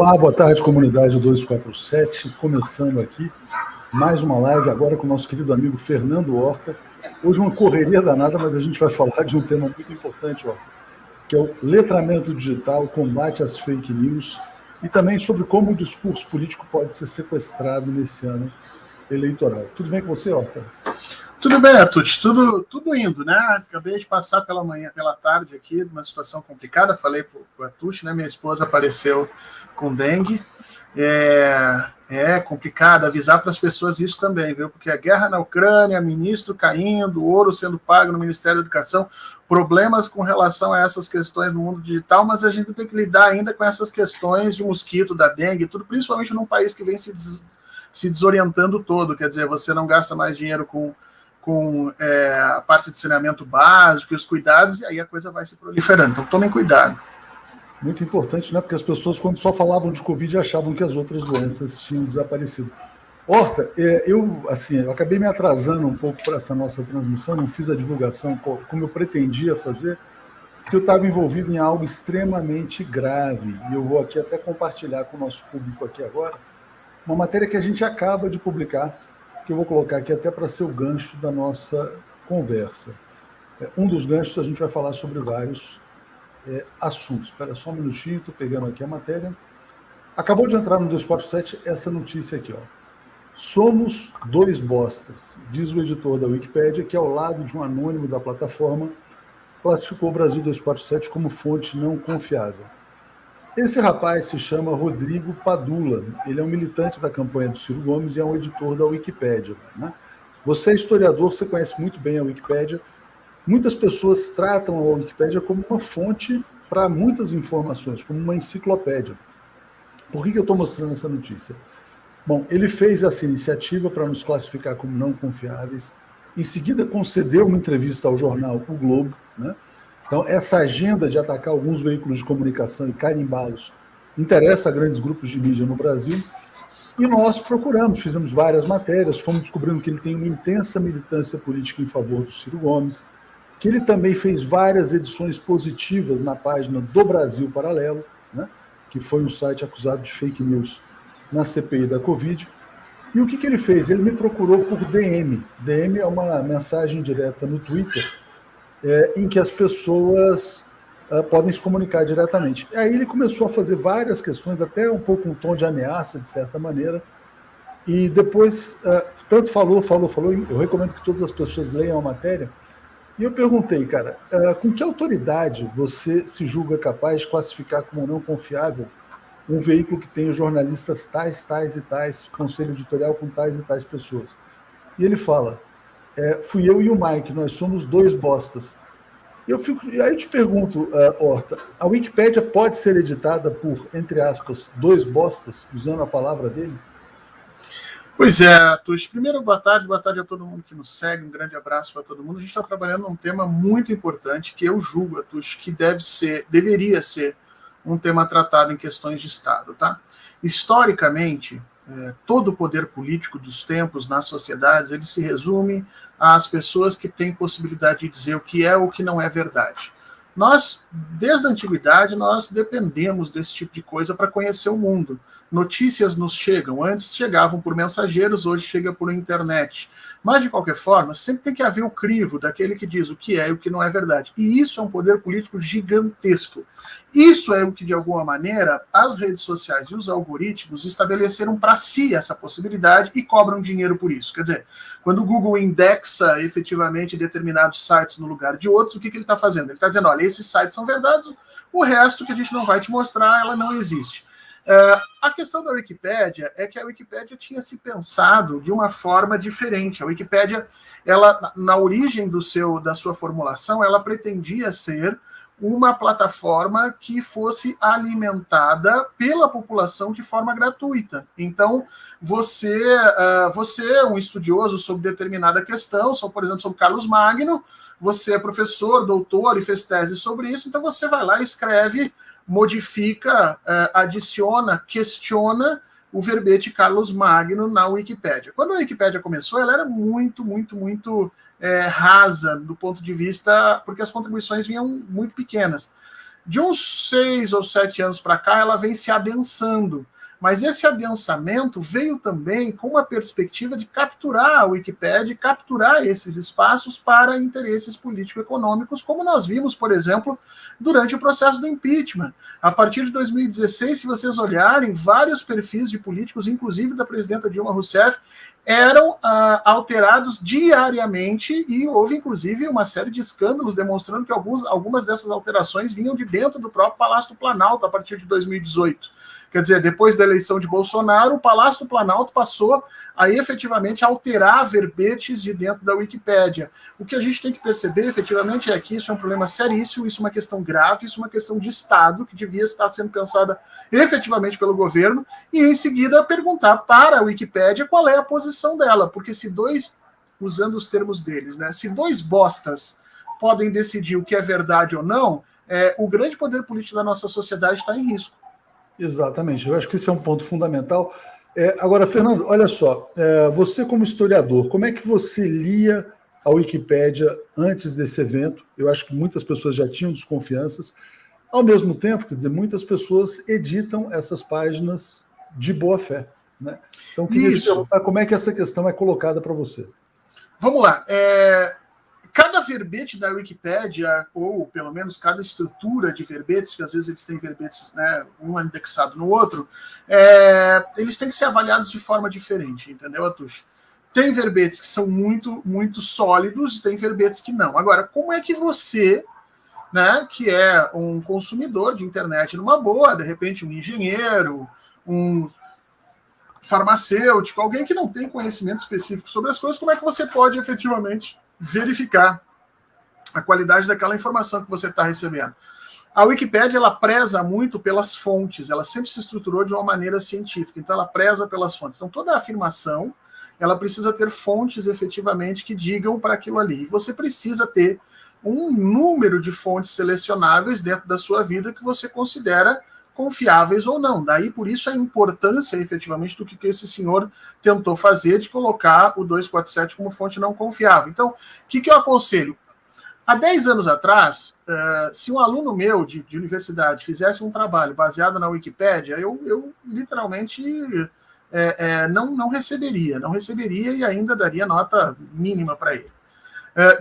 Olá, boa tarde, comunidade 247, começando aqui mais uma live agora com o nosso querido amigo Fernando Horta. Hoje uma correria danada, mas a gente vai falar de um tema muito importante, Horta, que é o letramento digital, combate às fake news e também sobre como o discurso político pode ser sequestrado nesse ano eleitoral. Tudo bem com você, Horta? Tudo bem, Atush, tudo indo, né? Acabei de passar pela manhã, pela tarde aqui, numa situação complicada, falei para o Atush, né? Minha esposa apareceu com dengue. É complicado avisar para as pessoas isso também, viu? Porque a guerra na Ucrânia, ministro caindo, ouro sendo pago no Ministério da Educação, problemas com relação a essas questões no mundo digital, mas a gente tem que lidar ainda com essas questões de mosquito, da dengue, tudo, principalmente num país que vem se desorientando todo, quer dizer, você não gasta mais dinheiro com a parte de saneamento básico e os cuidados, e aí a coisa vai se proliferando. Então, tomem cuidado. Muito importante, né? Porque as pessoas, quando só falavam de Covid, achavam que as outras doenças tinham desaparecido. Horta, eu acabei me atrasando um pouco para essa nossa transmissão, não fiz a divulgação como eu pretendia fazer, porque eu estava envolvido em algo extremamente grave, e eu vou aqui até compartilhar com o nosso público aqui agora, uma matéria que a gente acaba de publicar, que eu vou colocar aqui até para ser o gancho da nossa conversa. Um dos ganchos a gente vai falar sobre vários assuntos. Espera só um minutinho, estou pegando aqui a matéria. Acabou de entrar no 247 essa notícia aqui, ó. Somos dois bostas, diz o editor da Wikipédia, que ao lado de um anônimo da plataforma classificou o Brasil 247 como fonte não confiável. Esse rapaz se chama Rodrigo Padula, ele é um militante da campanha do Ciro Gomes e é um editor da Wikipédia, né? Você é historiador, você conhece muito bem a Wikipédia. Muitas pessoas tratam a Wikipédia como uma fonte para muitas informações, como uma enciclopédia. Por que eu estou mostrando essa notícia? Bom, ele fez essa iniciativa para nos classificar como não confiáveis, em seguida concedeu uma entrevista ao jornal O Globo, né? Então, essa agenda de atacar alguns veículos de comunicação e carimbá-los interessa a grandes grupos de mídia no Brasil. E nós procuramos, fizemos várias matérias, fomos descobrindo que ele tem uma intensa militância política em favor do Ciro Gomes, que ele também fez várias edições positivas na página do Brasil Paralelo, né, que foi um site acusado de fake news na CPI da Covid. E o que ele fez? Ele me procurou por DM. DM é uma mensagem direta no Twitter, em que as pessoas podem se comunicar diretamente. E aí ele começou a fazer várias questões, até um pouco um tom de ameaça, de certa maneira, e depois, tanto falou, eu recomendo que todas as pessoas leiam a matéria, e eu perguntei, cara, com que autoridade você se julga capaz de classificar como não confiável um veículo que tem jornalistas tais e tais, conselho editorial com tais e tais pessoas? E ele fala, fui eu e o Mike, nós somos dois bostas. Aí eu te pergunto, Horta, a Wikipédia pode ser editada por, entre aspas, dois bostas, usando a palavra dele? Pois é, Tush. Primeiro, boa tarde a todo mundo que nos segue, um grande abraço para todo mundo. A gente está trabalhando num tema muito importante que eu julgo, Tush, que deveria ser um tema tratado em questões de Estado, tá? Historicamente, todo o poder político dos tempos nas sociedades, ele se resume às pessoas que têm possibilidade de dizer o que é ou o que não é verdade. Nós, desde a antiguidade, nós dependemos desse tipo de coisa para conhecer o mundo. Notícias nos chegam, antes chegavam por mensageiros, hoje chega por internet. Mas, de qualquer forma, sempre tem que haver o crivo daquele que diz o que é e o que não é verdade. E isso é um poder político gigantesco. Isso é o que, de alguma maneira, as redes sociais e os algoritmos estabeleceram para si essa possibilidade e cobram dinheiro por isso. Quer dizer, quando o Google indexa efetivamente determinados sites no lugar de outros, o que ele está fazendo? Ele está dizendo, olha, esses sites são verdades, o resto que a gente não vai te mostrar, ela não existe. A questão da Wikipédia é que a Wikipédia tinha se pensado de uma forma diferente. A Wikipédia, ela, na origem da sua formulação, ela pretendia ser uma plataforma que fosse alimentada pela população de forma gratuita. Então, você é um estudioso sobre determinada questão, por exemplo, sobre Carlos Magno, você é professor, doutor e fez tese sobre isso, então você vai lá e escreve, modifica, adiciona, questiona o verbete Carlos Magno na Wikipédia. Quando a Wikipédia começou, ela era muito rasa do ponto de vista, porque as contribuições vinham muito pequenas. De uns 6 ou 7 anos para cá, ela vem se adensando. Mas esse adensamento veio também com uma perspectiva de capturar a Wikipédia, capturar esses espaços para interesses político-econômicos, como nós vimos, por exemplo, durante o processo do impeachment. A partir de 2016, se vocês olharem, vários perfis de políticos, inclusive da presidenta Dilma Rousseff, eram alterados diariamente e houve, inclusive, uma série de escândalos demonstrando que algumas dessas alterações vinham de dentro do próprio Palácio do Planalto a partir de 2018. Quer dizer, depois da eleição de Bolsonaro, o Palácio do Planalto passou a efetivamente alterar verbetes de dentro da Wikipédia. O que a gente tem que perceber, efetivamente, é que isso é um problema seríssimo, isso é uma questão grave, isso é uma questão de Estado, que devia estar sendo pensada efetivamente pelo governo, e em seguida perguntar para a Wikipédia qual é a posição dela, porque se usando os termos deles, né, se dois bostas podem decidir o que é verdade ou não, o grande poder político da nossa sociedade está em risco. Exatamente, eu acho que esse é um ponto fundamental. Agora, Fernando, olha só, você como historiador, como é que você lia a Wikipédia antes desse evento? Eu acho que muitas pessoas já tinham desconfianças. Ao mesmo tempo, quer dizer, muitas pessoas editam essas páginas de boa fé, né? Então, queria te perguntar como é que essa questão é colocada para você. Vamos lá. Cada verbete da Wikipédia, ou pelo menos cada estrutura de verbetes, que às vezes eles têm verbetes, né, um indexado no outro, eles têm que ser avaliados de forma diferente, entendeu, Atush? Tem verbetes que são muito, muito sólidos e tem verbetes que não. Agora, como é que você, né, que é um consumidor de internet numa boa, de repente um engenheiro, um farmacêutico, alguém que não tem conhecimento específico sobre as coisas, como é que você pode efetivamente verificar a qualidade daquela informação que você está recebendo? A Wikipédia, ela preza muito pelas fontes, ela sempre se estruturou de uma maneira científica, então ela preza pelas fontes. Então toda afirmação, ela precisa ter fontes efetivamente que digam para aquilo ali. E você precisa ter um número de fontes selecionáveis dentro da sua vida que você considera confiáveis ou não. Daí, por isso, a importância, efetivamente, do que esse senhor tentou fazer de colocar o 247 como fonte não confiável. Então, o que eu aconselho? Há 10 anos atrás, se um aluno meu de universidade fizesse um trabalho baseado na Wikipédia, eu literalmente não receberia e ainda daria nota mínima para ele.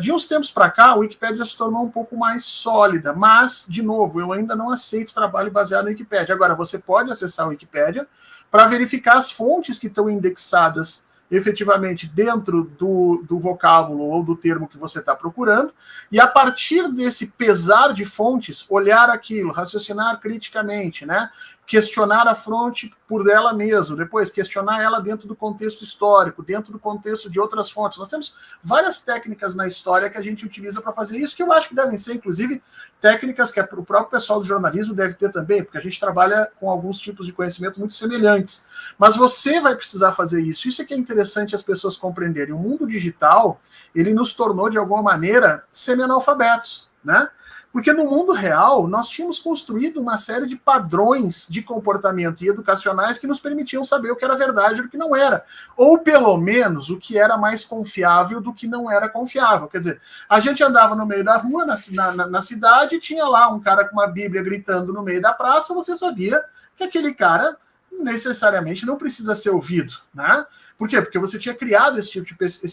De uns tempos para cá, a Wikipédia se tornou um pouco mais sólida, mas, de novo, eu ainda não aceito trabalho baseado na Wikipédia. Agora, você pode acessar a Wikipédia para verificar as fontes que estão indexadas efetivamente dentro do vocábulo ou do termo que você está procurando, e a partir desse pesar de fontes, olhar aquilo, raciocinar criticamente, né? Questionar a fonte por ela mesma, depois questionar ela dentro do contexto histórico, dentro do contexto de outras fontes. Nós temos várias técnicas na história que a gente utiliza para fazer isso, que eu acho que devem ser, inclusive, técnicas que o próprio pessoal do jornalismo deve ter também, porque a gente trabalha com alguns tipos de conhecimento muito semelhantes. Mas você vai precisar fazer isso. Isso é que é interessante as pessoas compreenderem. O mundo digital, ele nos tornou, de alguma maneira, semi-analfabetos, né? Porque no mundo real, nós tínhamos construído uma série de padrões de comportamento e educacionais que nos permitiam saber o que era verdade e o que não era. Ou, pelo menos, o que era mais confiável do que não era confiável. Quer dizer, a gente andava no meio da rua, na cidade, tinha lá um cara com uma Bíblia gritando no meio da praça, você sabia que aquele cara necessariamente não precisa ser ouvido, né? Por quê? Porque você tinha criado esse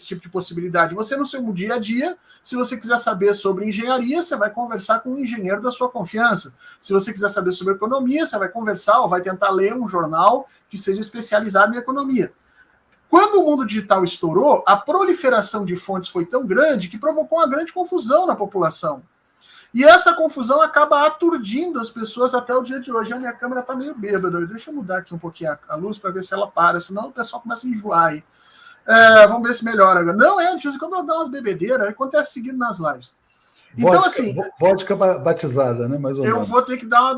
tipo de possibilidade. Você, no seu dia a dia, se você quiser saber sobre engenharia, você vai conversar com um engenheiro da sua confiança. Se você quiser saber sobre economia, você vai conversar ou vai tentar ler um jornal que seja especializado em economia. Quando o mundo digital estourou, a proliferação de fontes foi tão grande que provocou uma grande confusão na população. E essa confusão acaba aturdindo as pessoas até o dia de hoje. A minha câmera está meio bêbada. Deixa eu mudar aqui um pouquinho a luz para ver se ela para, senão o pessoal começa a enjoar aí. Vamos ver se melhora agora. Não, de vez em quando ela dá umas bebedeiras, acontece seguindo nas lives. Então, assim. Vodka batizada, né? Mais ou menos. Eu vou ter que dar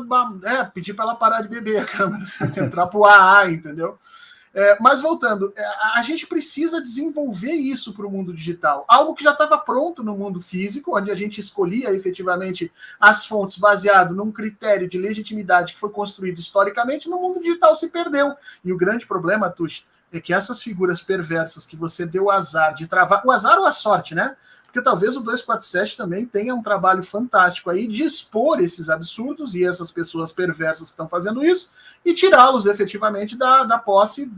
pedir para ela parar de beber a câmera, entrar para o AA, entendeu? Mas voltando, a gente precisa desenvolver isso para o mundo digital. Algo que já estava pronto no mundo físico, onde a gente escolhia efetivamente as fontes baseado num critério de legitimidade que foi construído historicamente, no mundo digital se perdeu. E o grande problema, Tush, é que essas figuras perversas que você deu o azar de travar, o azar ou a sorte, né? porque talvez o 247 também tenha um trabalho fantástico aí de expor esses absurdos e essas pessoas perversas que estão fazendo isso e tirá-los efetivamente da posse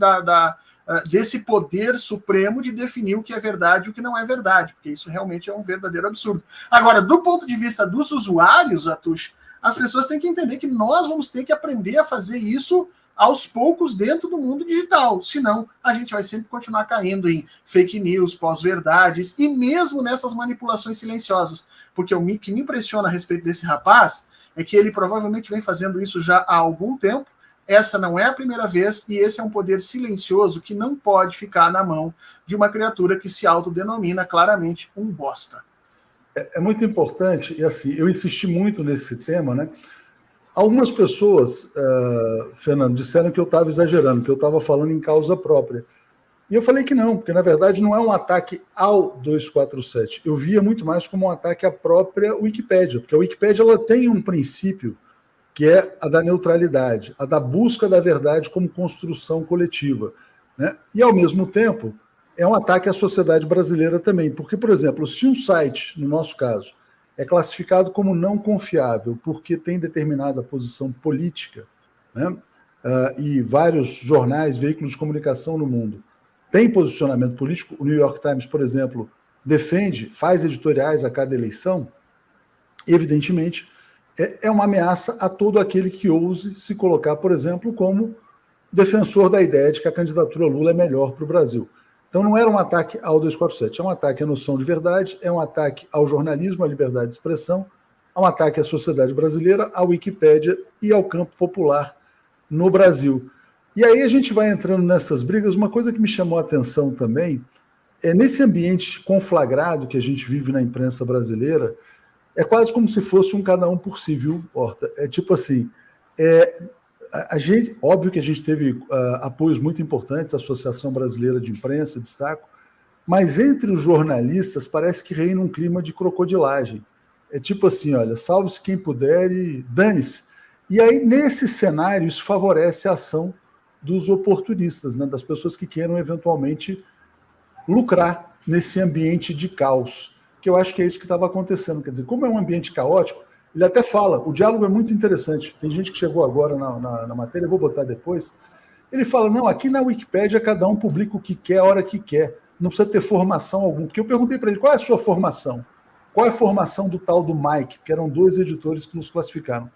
desse poder supremo de definir o que é verdade e o que não é verdade, porque isso realmente é um verdadeiro absurdo. Agora, do ponto de vista dos usuários, Atush, as pessoas têm que entender que nós vamos ter que aprender a fazer isso aos poucos dentro do mundo digital, senão a gente vai sempre continuar caindo em fake news, pós-verdades e mesmo nessas manipulações silenciosas, porque o que me impressiona a respeito desse rapaz é que ele provavelmente vem fazendo isso já há algum tempo. Essa não é a primeira vez e esse é um poder silencioso que não pode ficar na mão de uma criatura que se autodenomina claramente um bosta. É muito importante, e assim, eu insisti muito nesse tema, né? Algumas pessoas, Fernando, disseram que eu estava exagerando, que eu estava falando em causa própria. E eu falei que não, porque na verdade não é um ataque ao 247. Eu via muito mais como um ataque à própria Wikipédia, porque a Wikipédia ela tem um princípio que é a da neutralidade, a da busca da verdade como construção coletiva, né? E, ao mesmo tempo, é um ataque à sociedade brasileira também, porque, por exemplo, se um site, no nosso caso, é classificado como não confiável porque tem determinada posição política, né? E vários jornais, veículos de comunicação no mundo têm posicionamento político, o New York Times, por exemplo, defende, faz editoriais a cada eleição, evidentemente, é uma ameaça a todo aquele que ouse se colocar, por exemplo, como defensor da ideia de que a candidatura Lula é melhor para o Brasil. Então não era um ataque ao 247, é um ataque à noção de verdade, é um ataque ao jornalismo, à liberdade de expressão, é um ataque à sociedade brasileira, à Wikipédia e ao campo popular no Brasil. E aí a gente vai entrando nessas brigas. Uma coisa que me chamou a atenção também é nesse ambiente conflagrado que a gente vive na imprensa brasileira, é quase como se fosse um cada um por si, viu, Horta? É tipo assim, a gente, óbvio que a gente teve apoios muito importantes, a Associação Brasileira de Imprensa, destaco, mas entre os jornalistas parece que reina um clima de crocodilagem. É tipo assim, olha, salve-se quem puder e dane-se. E aí, nesse cenário, isso favorece a ação dos oportunistas, né, das pessoas que queiram eventualmente lucrar nesse ambiente de caos, que eu acho que é isso que estava acontecendo. Quer dizer, como é um ambiente caótico, ele até fala, o diálogo é muito interessante. Tem gente que chegou agora na matéria, eu vou botar depois. Ele fala, não, aqui na Wikipédia cada um publica o que quer, a hora que quer. Não precisa ter formação alguma. Porque eu perguntei para ele, qual é a sua formação? Qual é a formação do tal do Mike? Que eram 2 editores que nos classificaram.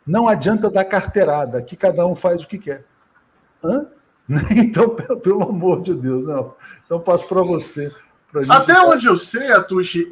Não adianta dar carteirada, aqui cada um faz o que quer. Hã? Então, pelo amor de Deus, não. Então passo para você. Até onde eu sei, Atushi,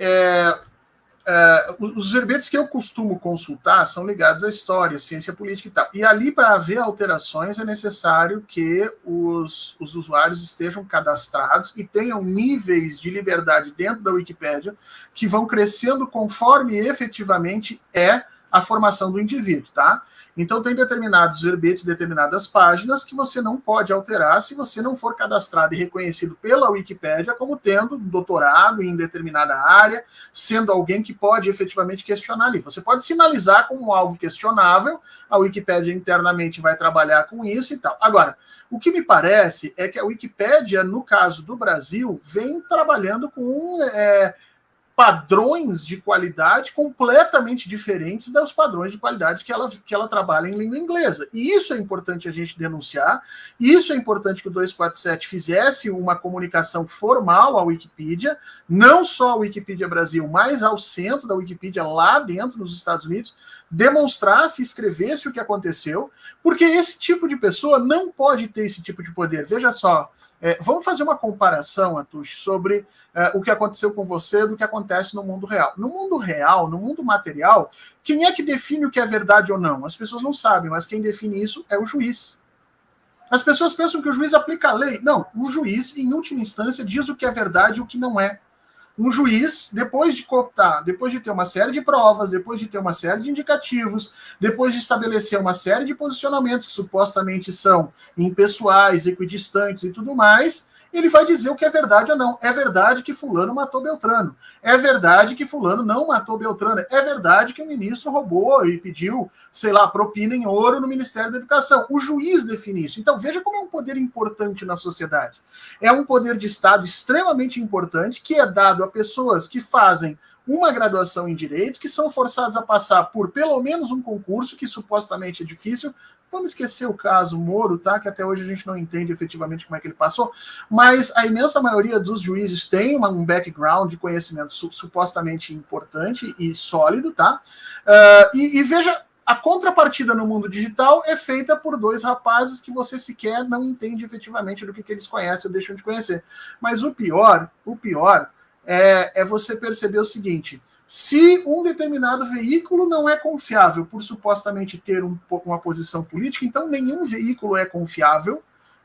os verbetes que eu costumo consultar são ligados à história, ciência política e tal. E ali, para haver alterações, é necessário que os usuários estejam cadastrados e tenham níveis de liberdade dentro da Wikipédia que vão crescendo conforme efetivamente é a formação do indivíduo, tá? Então tem determinados verbetes, determinadas páginas que você não pode alterar se você não for cadastrado e reconhecido pela Wikipédia como tendo doutorado em determinada área, sendo alguém que pode efetivamente questionar ali. Você pode sinalizar como algo questionável, a Wikipédia internamente vai trabalhar com isso e tal. Agora, o que me parece é que a Wikipédia, no caso do Brasil, vem trabalhando com padrões de qualidade completamente diferentes dos padrões de qualidade que ela trabalha em língua inglesa. E isso é importante a gente denunciar, isso é importante que o 247 fizesse uma comunicação formal à Wikipedia, não só à Wikipedia Brasil, mas ao centro da Wikipedia lá dentro nos Estados Unidos, demonstrasse, escrevesse o que aconteceu, porque esse tipo de pessoa não pode ter esse tipo de poder. Veja só, vamos fazer uma comparação, Atush, sobre o que aconteceu com você do que acontece no mundo real. No mundo real, no mundo material, quem é que define o que é verdade ou não? As pessoas não sabem, mas quem define isso é o juiz. As pessoas pensam que o juiz aplica a lei. Não, um juiz, em última instância, diz o que é verdade e o que não é. Um juiz, depois de cooptar, depois de ter uma série de provas, depois de ter uma série de indicativos, depois de estabelecer uma série de posicionamentos que supostamente são impessoais, equidistantes e tudo mais, ele vai dizer o que é verdade ou não. É verdade que fulano matou Beltrano. É verdade que fulano não matou Beltrano. É verdade que o ministro roubou e pediu, sei lá, propina em ouro no Ministério da Educação. O juiz define isso. Então veja como é um poder importante na sociedade. É um poder de Estado extremamente importante que é dado a pessoas que fazem uma graduação em Direito, que são forçados a passar por pelo menos um concurso, que supostamente é difícil. Vamos esquecer o caso Moro, tá? Que até hoje a gente não entende efetivamente como é que ele passou, mas a imensa maioria dos juízes tem um background de conhecimento supostamente importante e sólido, tá? E veja, a contrapartida no mundo digital é feita por dois rapazes que você sequer não entende efetivamente do que eles conhecem ou deixam de conhecer. Mas o pior é você perceber o seguinte: se um determinado veículo não é confiável por supostamente ter uma posição política, então nenhum veículo é confiável,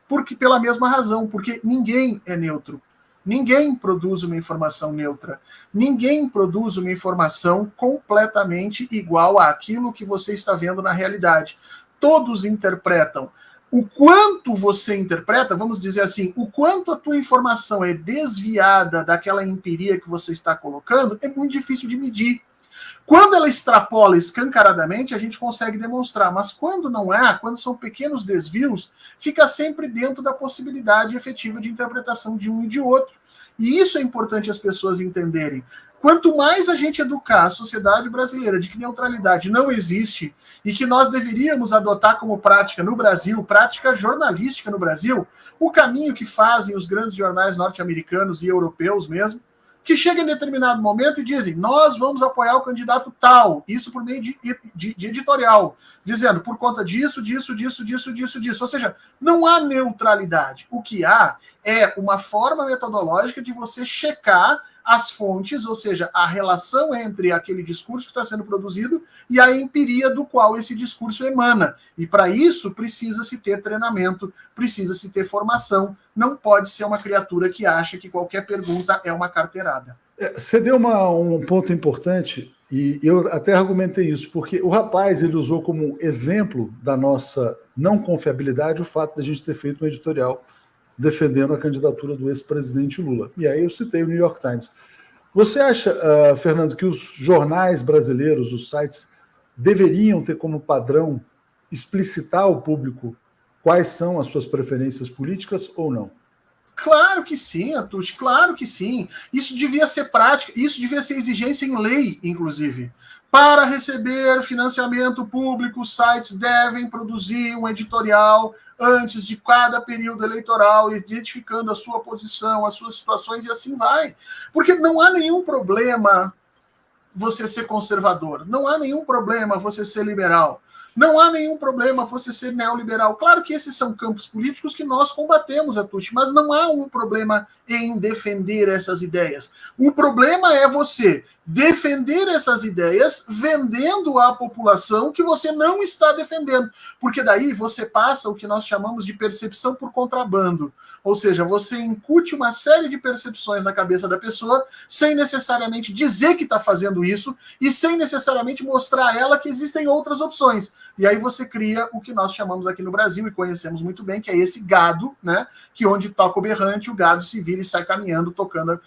porque pela mesma razão, porque ninguém é neutro. Ninguém produz uma informação neutra. Ninguém produz uma informação completamente igual àquilo que você está vendo na realidade. Todos interpretam. O quanto você interpreta, vamos dizer assim, o quanto a tua informação é desviada daquela empiria que você está colocando, é muito difícil de medir. Quando ela extrapola escancaradamente, a gente consegue demonstrar, mas quando não é, quando são pequenos desvios, fica sempre dentro da possibilidade efetiva de interpretação de um e de outro. E isso é importante as pessoas entenderem. Quanto mais a gente educar a sociedade brasileira de que neutralidade não existe e que nós deveríamos adotar como prática no Brasil, prática jornalística no Brasil, o caminho que fazem os grandes jornais norte-americanos e europeus mesmo, que chegam em determinado momento e dizem: nós vamos apoiar o candidato tal, isso por meio de editorial, dizendo por conta disso. Ou seja, não há neutralidade. O que há é uma forma metodológica de você checar as fontes, ou seja, a relação entre aquele discurso que está sendo produzido e a empiria do qual esse discurso emana. E para isso precisa-se ter treinamento, precisa-se ter formação. Não pode ser uma criatura que acha que qualquer pergunta é uma carteirada. Você deu um ponto importante, e eu até argumentei isso, porque o rapaz ele usou como exemplo da nossa não confiabilidade o fato de a gente ter feito um editorial defendendo a candidatura do ex-presidente Lula. E aí eu citei o New York Times. Você acha, Fernando, que os jornais brasileiros, os sites, deveriam ter como padrão explicitar ao público quais são as suas preferências políticas ou não? Claro que sim, Atush, claro que sim. Isso devia ser prática, isso devia ser exigência em lei, inclusive. Para receber financiamento público, os sites devem produzir um editorial antes de cada período eleitoral, identificando a sua posição, as suas situações, e assim vai. Porque não há nenhum problema você ser conservador, não há nenhum problema você ser liberal, não há nenhum problema você ser neoliberal. Claro que esses são campos políticos que nós combatemos, Atush, mas não há um problema em defender essas ideias. O problema é você defender essas ideias vendendo à população que você não está defendendo, porque daí você passa o que nós chamamos de percepção por contrabando, ou seja, você incute uma série de percepções na cabeça da pessoa sem necessariamente dizer que está fazendo isso e sem necessariamente mostrar a ela que existem outras opções. E aí você cria o que nós chamamos aqui no Brasil e conhecemos muito bem, que é esse gado, né? Que onde toca o berrante, o gado se vira e sai caminhando, tocando,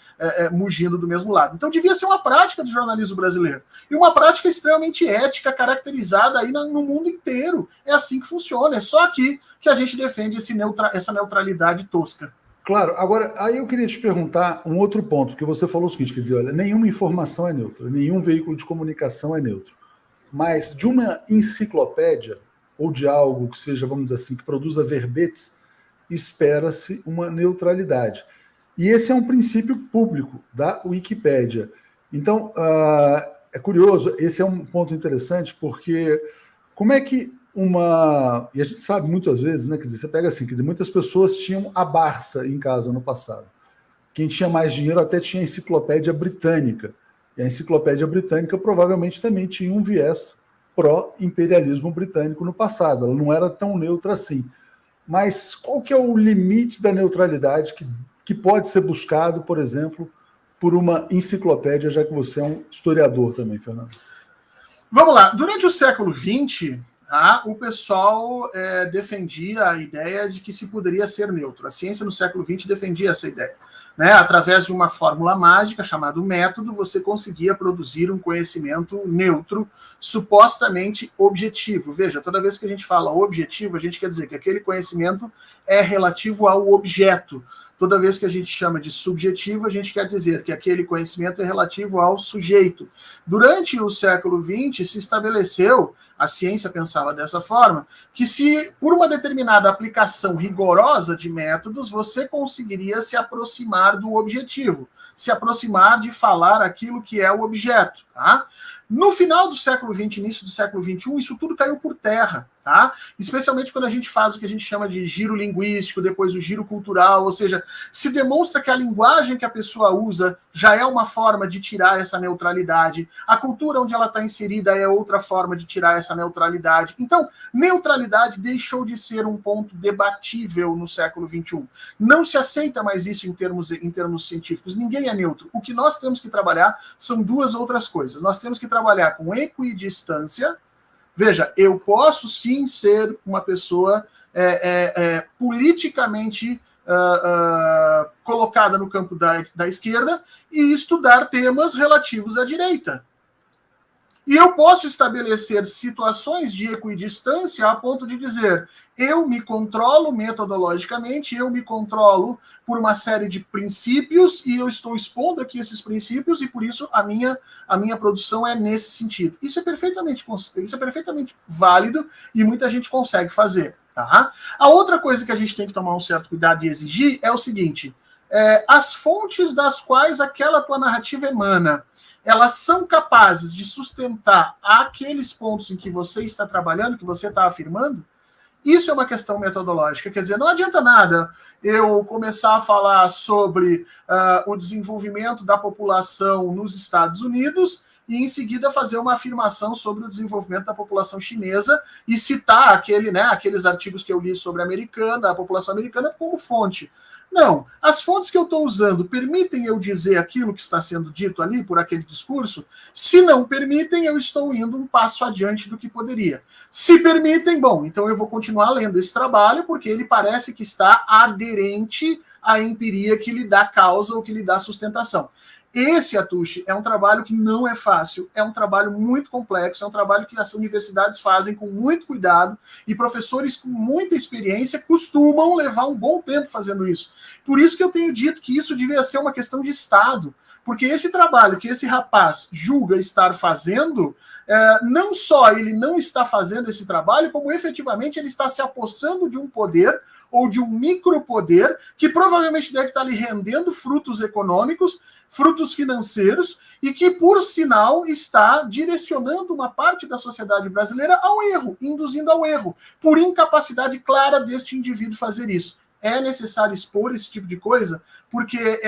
mugindo do mesmo lado. Então devia ser uma prática do jornalismo brasileiro. E uma prática extremamente ética, caracterizada aí no mundo inteiro. É assim que funciona. É só aqui que a gente defende essa neutralidade tosca. Claro. Agora, aí eu queria te perguntar um outro ponto, porque você falou o seguinte, quer dizer, olha, nenhuma informação é neutra, nenhum veículo de comunicação é neutro. Mas de uma enciclopédia, ou de algo que seja, vamos dizer assim, que produza verbetes, espera-se uma neutralidade. E esse é um princípio público da Wikipédia. Então, é curioso, esse é um ponto interessante, porque como é que e a gente sabe muitas vezes, né, quer dizer, você pega assim, quer dizer, muitas pessoas tinham a Barça em casa no passado. Quem tinha mais dinheiro até tinha a enciclopédia britânica. E a enciclopédia britânica provavelmente também tinha um viés pró-imperialismo britânico no passado. Ela não era tão neutra assim. Mas qual que é o limite da neutralidade que pode ser buscado, por exemplo, por uma enciclopédia, já que você é um historiador também, Fernando? Vamos lá. Durante o século XX, o pessoal defendia a ideia de que se poderia ser neutro. A ciência no século XX defendia essa ideia. Né? Através de uma fórmula mágica chamada método, você conseguia produzir um conhecimento neutro, supostamente objetivo. Veja, toda vez que a gente fala objetivo, a gente quer dizer que aquele conhecimento é relativo ao objeto. Toda vez que a gente chama de subjetivo, a gente quer dizer que aquele conhecimento é relativo ao sujeito. Durante o século XX, se estabeleceu, a ciência pensava dessa forma, que se por uma determinada aplicação rigorosa de métodos, você conseguiria se aproximar do objetivo, se aproximar de falar aquilo que é o objeto. Tá? No final do século XX, início do século XXI, isso tudo caiu por terra, tá? Especialmente quando a gente faz o que a gente chama de giro linguístico, depois o giro cultural, ou seja, se demonstra que a linguagem que a pessoa usa já é uma forma de tirar essa neutralidade, a cultura onde ela está inserida é outra forma de tirar essa neutralidade. Então, neutralidade deixou de ser um ponto debatível no século XXI. Não se aceita mais isso em termos científicos. Ninguém é neutro. O que nós temos que trabalhar são duas outras coisas. Nós temos que trabalhar com equidistância. Veja, eu posso sim ser uma pessoa politicamente colocada no campo da esquerda e estudar temas relativos à direita. E eu posso estabelecer situações de equidistância a ponto de dizer, eu me controlo metodologicamente, eu me controlo por uma série de princípios e eu estou expondo aqui esses princípios e por isso a minha produção é nesse sentido. Isso é perfeitamente válido e muita gente consegue fazer. Tá? A outra coisa que a gente tem que tomar um certo cuidado e exigir é o seguinte, as fontes das quais aquela tua narrativa emana, elas são capazes de sustentar aqueles pontos em que você está trabalhando, que você está afirmando? Isso é uma questão metodológica. Quer dizer, não adianta nada eu começar a falar sobre o desenvolvimento da população nos Estados Unidos e, em seguida, fazer uma afirmação sobre o desenvolvimento da população chinesa e citar aqueles artigos que eu li sobre a população americana como fonte. Não, as fontes que eu estou usando permitem eu dizer aquilo que está sendo dito ali por aquele discurso? Se não permitem, eu estou indo um passo adiante do que poderia. Se permitem, bom, então eu vou continuar lendo esse trabalho, porque ele parece que está aderente à empiria que lhe dá causa ou que lhe dá sustentação. Esse, Atushi, é um trabalho que não é fácil, é um trabalho muito complexo, é um trabalho que as universidades fazem com muito cuidado e professores com muita experiência costumam levar um bom tempo fazendo isso. Por isso que eu tenho dito que isso devia ser uma questão de Estado, porque esse trabalho que esse rapaz julga estar fazendo, não só ele não está fazendo esse trabalho, como efetivamente ele está se apossando de um poder ou de um micropoder que provavelmente deve estar lhe rendendo frutos econômicos, frutos financeiros, e que, por sinal, está direcionando uma parte da sociedade brasileira ao erro, induzindo ao erro, por incapacidade clara deste indivíduo fazer isso. É necessário expor esse tipo de coisa, porque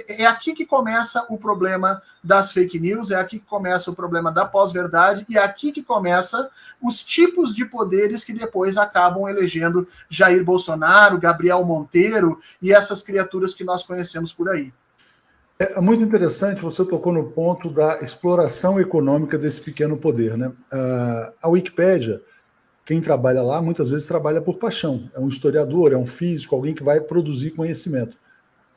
é aqui que começa o problema das fake news, é aqui que começa o problema da pós-verdade, e é aqui que começa os tipos de poderes que depois acabam elegendo Jair Bolsonaro, Gabriel Monteiro e essas criaturas que nós conhecemos por aí. É muito interessante, você tocou no ponto da exploração econômica desse pequeno poder, né? A Wikipédia, quem trabalha lá, muitas vezes trabalha por paixão. É um historiador, é um físico, alguém que vai produzir conhecimento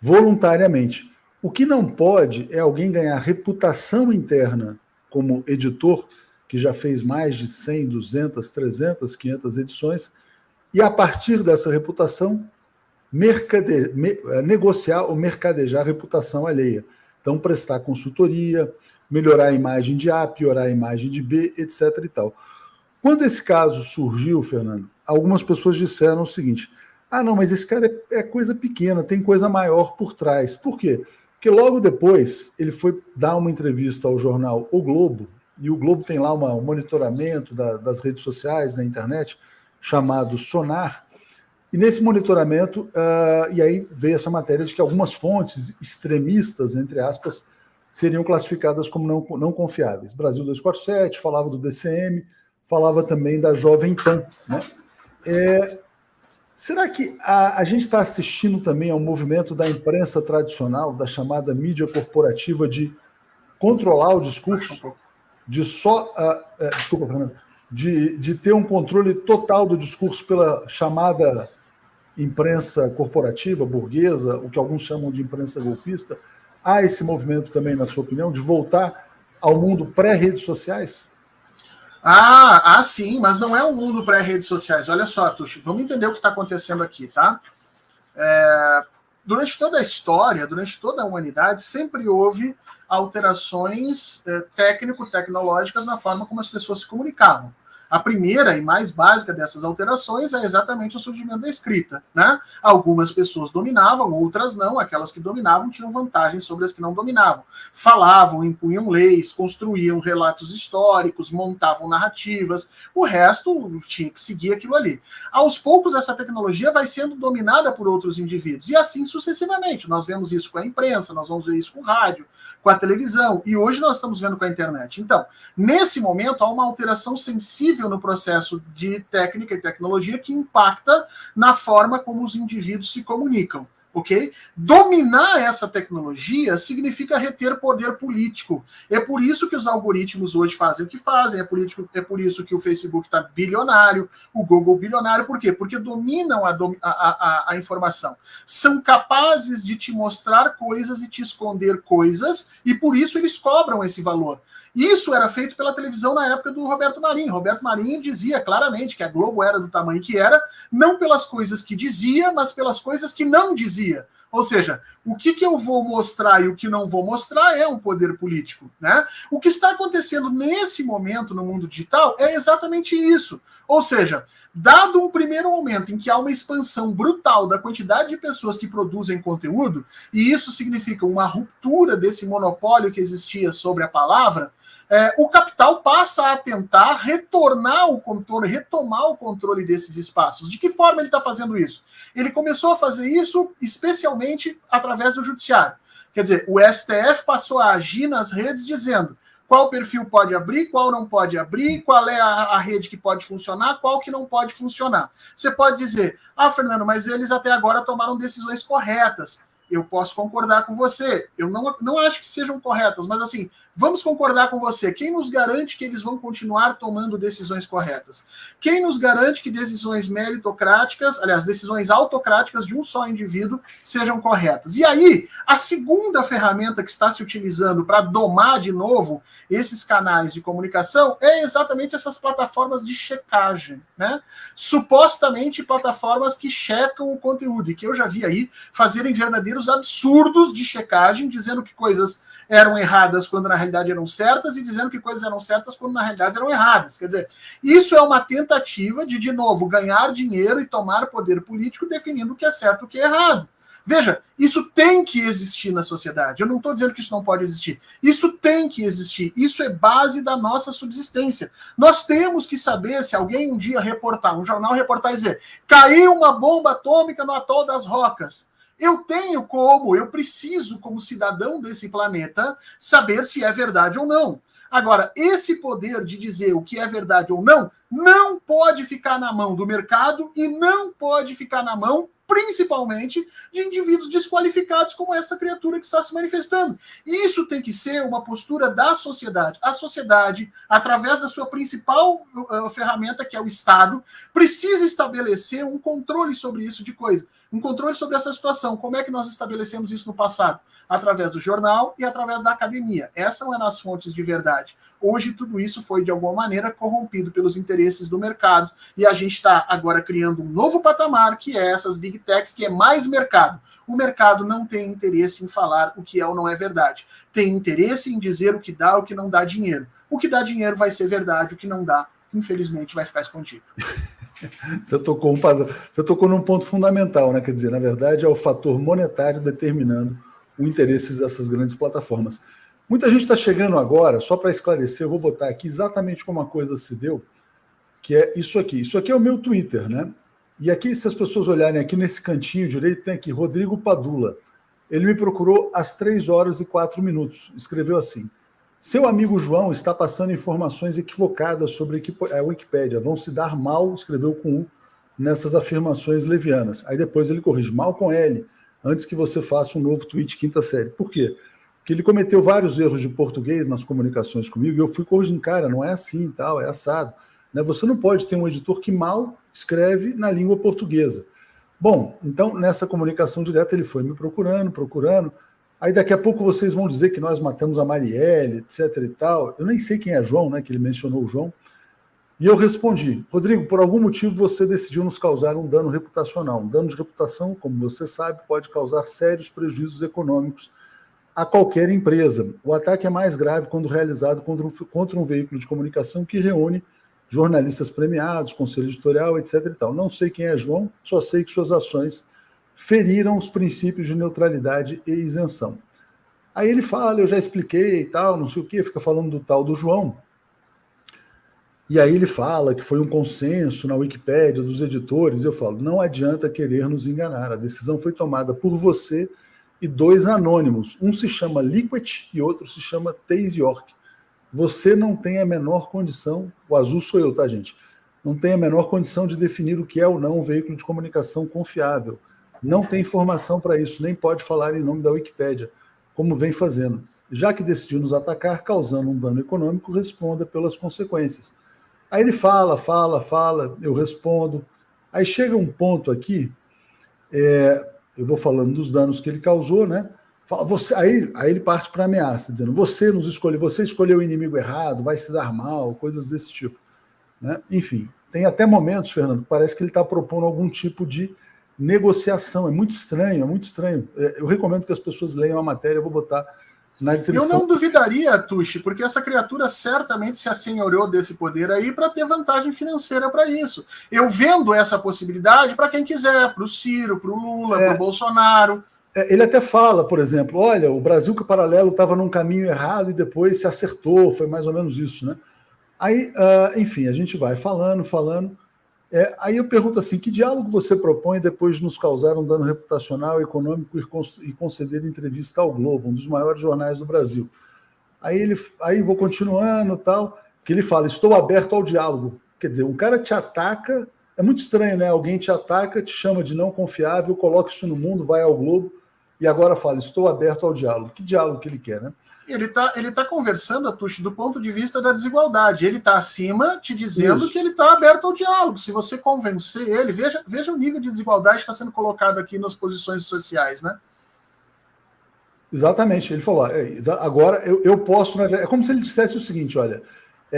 voluntariamente. O que não pode é alguém ganhar reputação interna como editor, que já fez mais de 100, 200, 300, 500 edições, e a partir dessa reputação negociar ou mercadejar a reputação alheia. Então, prestar consultoria, melhorar a imagem de A, piorar a imagem de B, etc. e tal. Quando esse caso surgiu, Fernando, algumas pessoas disseram o seguinte, não, mas esse cara é coisa pequena, tem coisa maior por trás. Por quê? Porque logo depois ele foi dar uma entrevista ao jornal O Globo, e o Globo tem lá um monitoramento das redes sociais, na internet, chamado Sonar. E nesse monitoramento, e aí veio essa matéria de que algumas fontes extremistas, entre aspas, seriam classificadas como não confiáveis. Brasil 247 falava do DCM, falava também da Jovem Pan. Né? Será que a gente está assistindo também ao movimento da imprensa tradicional, da chamada mídia corporativa, de controlar o discurso, de só... desculpa, Fernando. de ter um controle total do discurso pela chamada imprensa corporativa, burguesa, o que alguns chamam de imprensa golpista? Há esse movimento também, na sua opinião, de voltar ao mundo pré-redes sociais? Sim, mas não é um mundo pré-redes sociais. Olha só, Tuxo, vamos entender o que está acontecendo aqui, tá? Durante toda a história, durante toda a humanidade, sempre houve alterações técnico-tecnológicas na forma como as pessoas se comunicavam. A primeira e mais básica dessas alterações é exatamente o surgimento da escrita, né? Algumas pessoas dominavam, outras não. Aquelas que dominavam tinham vantagem sobre as que não dominavam. Falavam, impunham leis, construíam relatos históricos, montavam narrativas. O resto tinha que seguir aquilo ali. Aos poucos, essa tecnologia vai sendo dominada por outros indivíduos. E assim sucessivamente. Nós vemos isso com a imprensa, nós vamos ver isso com o rádio, com a televisão. E hoje nós estamos vendo com a internet. Então, nesse momento, há uma alteração sensível no processo de técnica e tecnologia que impacta na forma como os indivíduos se comunicam, ok? Dominar essa tecnologia significa reter poder político. É por isso que os algoritmos hoje fazem o que fazem, é por isso que o Facebook está bilionário, o Google bilionário. Por quê? Porque dominam a informação. São capazes de te mostrar coisas e te esconder coisas, e por isso eles cobram esse valor. Isso era feito pela televisão na época do Roberto Marinho. Roberto Marinho dizia claramente que a Globo era do tamanho que era, não pelas coisas que dizia, mas pelas coisas que não dizia. Ou seja, o que eu vou mostrar e o que não vou mostrar é um poder político, né? O que está acontecendo nesse momento no mundo digital é exatamente isso. Ou seja, dado um primeiro momento em que há uma expansão brutal da quantidade de pessoas que produzem conteúdo, e isso significa uma ruptura desse monopólio que existia sobre a palavra, o capital passa a tentar retomar o controle desses espaços. De que forma ele está fazendo isso? Ele começou a fazer isso especialmente através do judiciário. Quer dizer, o STF passou a agir nas redes dizendo qual perfil pode abrir, qual não pode abrir, qual é a rede que pode funcionar, qual que não pode funcionar. Você pode dizer, Fernando, mas eles até agora tomaram decisões corretas. Eu posso concordar com você. Eu não acho que sejam corretas, mas assim, vamos concordar com você. Quem nos garante que eles vão continuar tomando decisões corretas? Quem nos garante que decisões meritocráticas, aliás, decisões autocráticas de um só indivíduo sejam corretas? E aí, a segunda ferramenta que está se utilizando para domar de novo esses canais de comunicação é exatamente essas plataformas de checagem, né? Supostamente plataformas que checam o conteúdo, e que eu já vi aí fazerem verdadeiros absurdos de checagem, dizendo que coisas eram erradas quando na realidade eram certas e dizendo que coisas eram certas quando na realidade eram erradas. Quer dizer, isso é uma tentativa de novo, ganhar dinheiro e tomar poder político definindo o que é certo e o que é errado. Veja, isso tem que existir na sociedade. Eu não estou dizendo que isso não pode existir. Isso tem que existir. Isso é base da nossa subsistência. Nós temos que saber, se alguém um dia reportar, um jornal reportar e dizer, caiu uma bomba atômica no atol das Rocas. Eu preciso, como cidadão desse planeta, saber se é verdade ou não. Agora, esse poder de dizer o que é verdade ou não, não pode ficar na mão do mercado e não pode ficar na mão, principalmente, de indivíduos desqualificados como essa criatura que está se manifestando. Isso tem que ser uma postura da sociedade. A sociedade, através da sua principal ferramenta, que é o Estado, precisa estabelecer um controle sobre isso de coisa. Um controle sobre essa situação. Como é que nós estabelecemos isso no passado? Através do jornal e através da academia. Essas eram as fontes de verdade. Hoje, tudo isso foi, de alguma maneira, corrompido pelos interesses do mercado. E a gente está agora criando um novo patamar, que é essas big techs, que é mais mercado. O mercado não tem interesse em falar o que é ou não é verdade. Tem interesse em dizer o que dá ou o que não dá dinheiro. O que dá dinheiro vai ser verdade, o que não dá, infelizmente, vai ficar escondido. Você tocou num ponto fundamental, né? Quer dizer, na verdade, é o fator monetário determinando o interesse dessas grandes plataformas. Muita gente está chegando agora, só para esclarecer, eu vou botar aqui exatamente como a coisa se deu, que é isso aqui. Isso aqui é o meu Twitter, né? E aqui, se as pessoas olharem aqui nesse cantinho direito, tem aqui Rodrigo Padula. Ele me procurou às 3h04. Escreveu assim: seu amigo João está passando informações equivocadas sobre a Wikipédia. Vão se dar mal, escreveu com U, nessas afirmações levianas. Aí depois ele corrige, mal com L, antes que você faça um novo tweet quinta série. Por quê? Porque ele cometeu vários erros de português nas comunicações comigo e eu fui corrigindo, cara, não é assim e tal, é assado. né? Você não pode ter um editor que mal escreve na língua portuguesa. Bom, então nessa comunicação direta ele foi me procurando. Aí daqui a pouco vocês vão dizer que nós matamos a Marielle, etc e tal. Eu nem sei quem é João, né? Que ele mencionou o João. E eu respondi: Rodrigo, por algum motivo você decidiu nos causar um dano reputacional. Um dano de reputação, como você sabe, pode causar sérios prejuízos econômicos a qualquer empresa. O ataque é mais grave quando realizado contra um veículo de comunicação que reúne jornalistas premiados, conselho editorial, etc e tal. Não sei quem é João, só sei que suas ações feriram os princípios de neutralidade e isenção. Aí ele fala: eu já expliquei e tal, não sei o quê, fica falando do tal do João. E aí ele fala que foi um consenso na Wikipédia dos editores. Eu falo: não adianta querer nos enganar. A decisão foi tomada por você e 2 anônimos. Um se chama Liquid e outro se chama Taze York. Você não tem a menor condição, o azul sou eu, tá, gente? Não tem a menor condição de definir o que é ou não um veículo de comunicação confiável. Não tem informação para isso, nem pode falar em nome da Wikipédia, como vem fazendo. Já que decidiu nos atacar, causando um dano econômico, responda pelas consequências. Aí ele fala, eu respondo. Aí chega um ponto aqui, eu vou falando dos danos que ele causou, né? Fala, aí ele parte para ameaça, dizendo: você escolheu o inimigo errado, vai se dar mal, coisas desse tipo, né? Enfim, tem até momentos, Fernando, que parece que ele está propondo algum tipo de negociação. É muito estranho, Eu recomendo que as pessoas leiam a matéria, eu vou botar na descrição. Eu não duvidaria, Tuxi, porque essa criatura certamente se assenhoreou desse poder aí para ter vantagem financeira para isso. Eu vendo essa possibilidade para quem quiser, para o Ciro, para o Lula, para o Bolsonaro. Ele até fala, por exemplo: olha, o Brasil que o Paralelo estava num caminho errado e depois se acertou, foi mais ou menos isso, né? Aí, enfim, a gente vai falando. Aí eu pergunto assim: que diálogo você propõe depois de nos causar um dano reputacional, econômico e conceder entrevista ao Globo, um dos maiores jornais do Brasil? Aí vou continuando, tal, que ele fala: estou aberto ao diálogo. Quer dizer, um cara te ataca, é muito estranho, né? Alguém te ataca, te chama de não confiável, coloca isso no mundo, vai ao Globo e agora fala: estou aberto ao diálogo. Que diálogo que ele quer, né? Ele tá conversando, Atush, do ponto de vista da desigualdade. Ele está acima te dizendo que ele está aberto ao diálogo. Se você convencer ele, veja o nível de desigualdade que está sendo colocado aqui nas posições sociais, né? Exatamente. Ele falou: agora eu posso... É como se ele dissesse o seguinte: olha,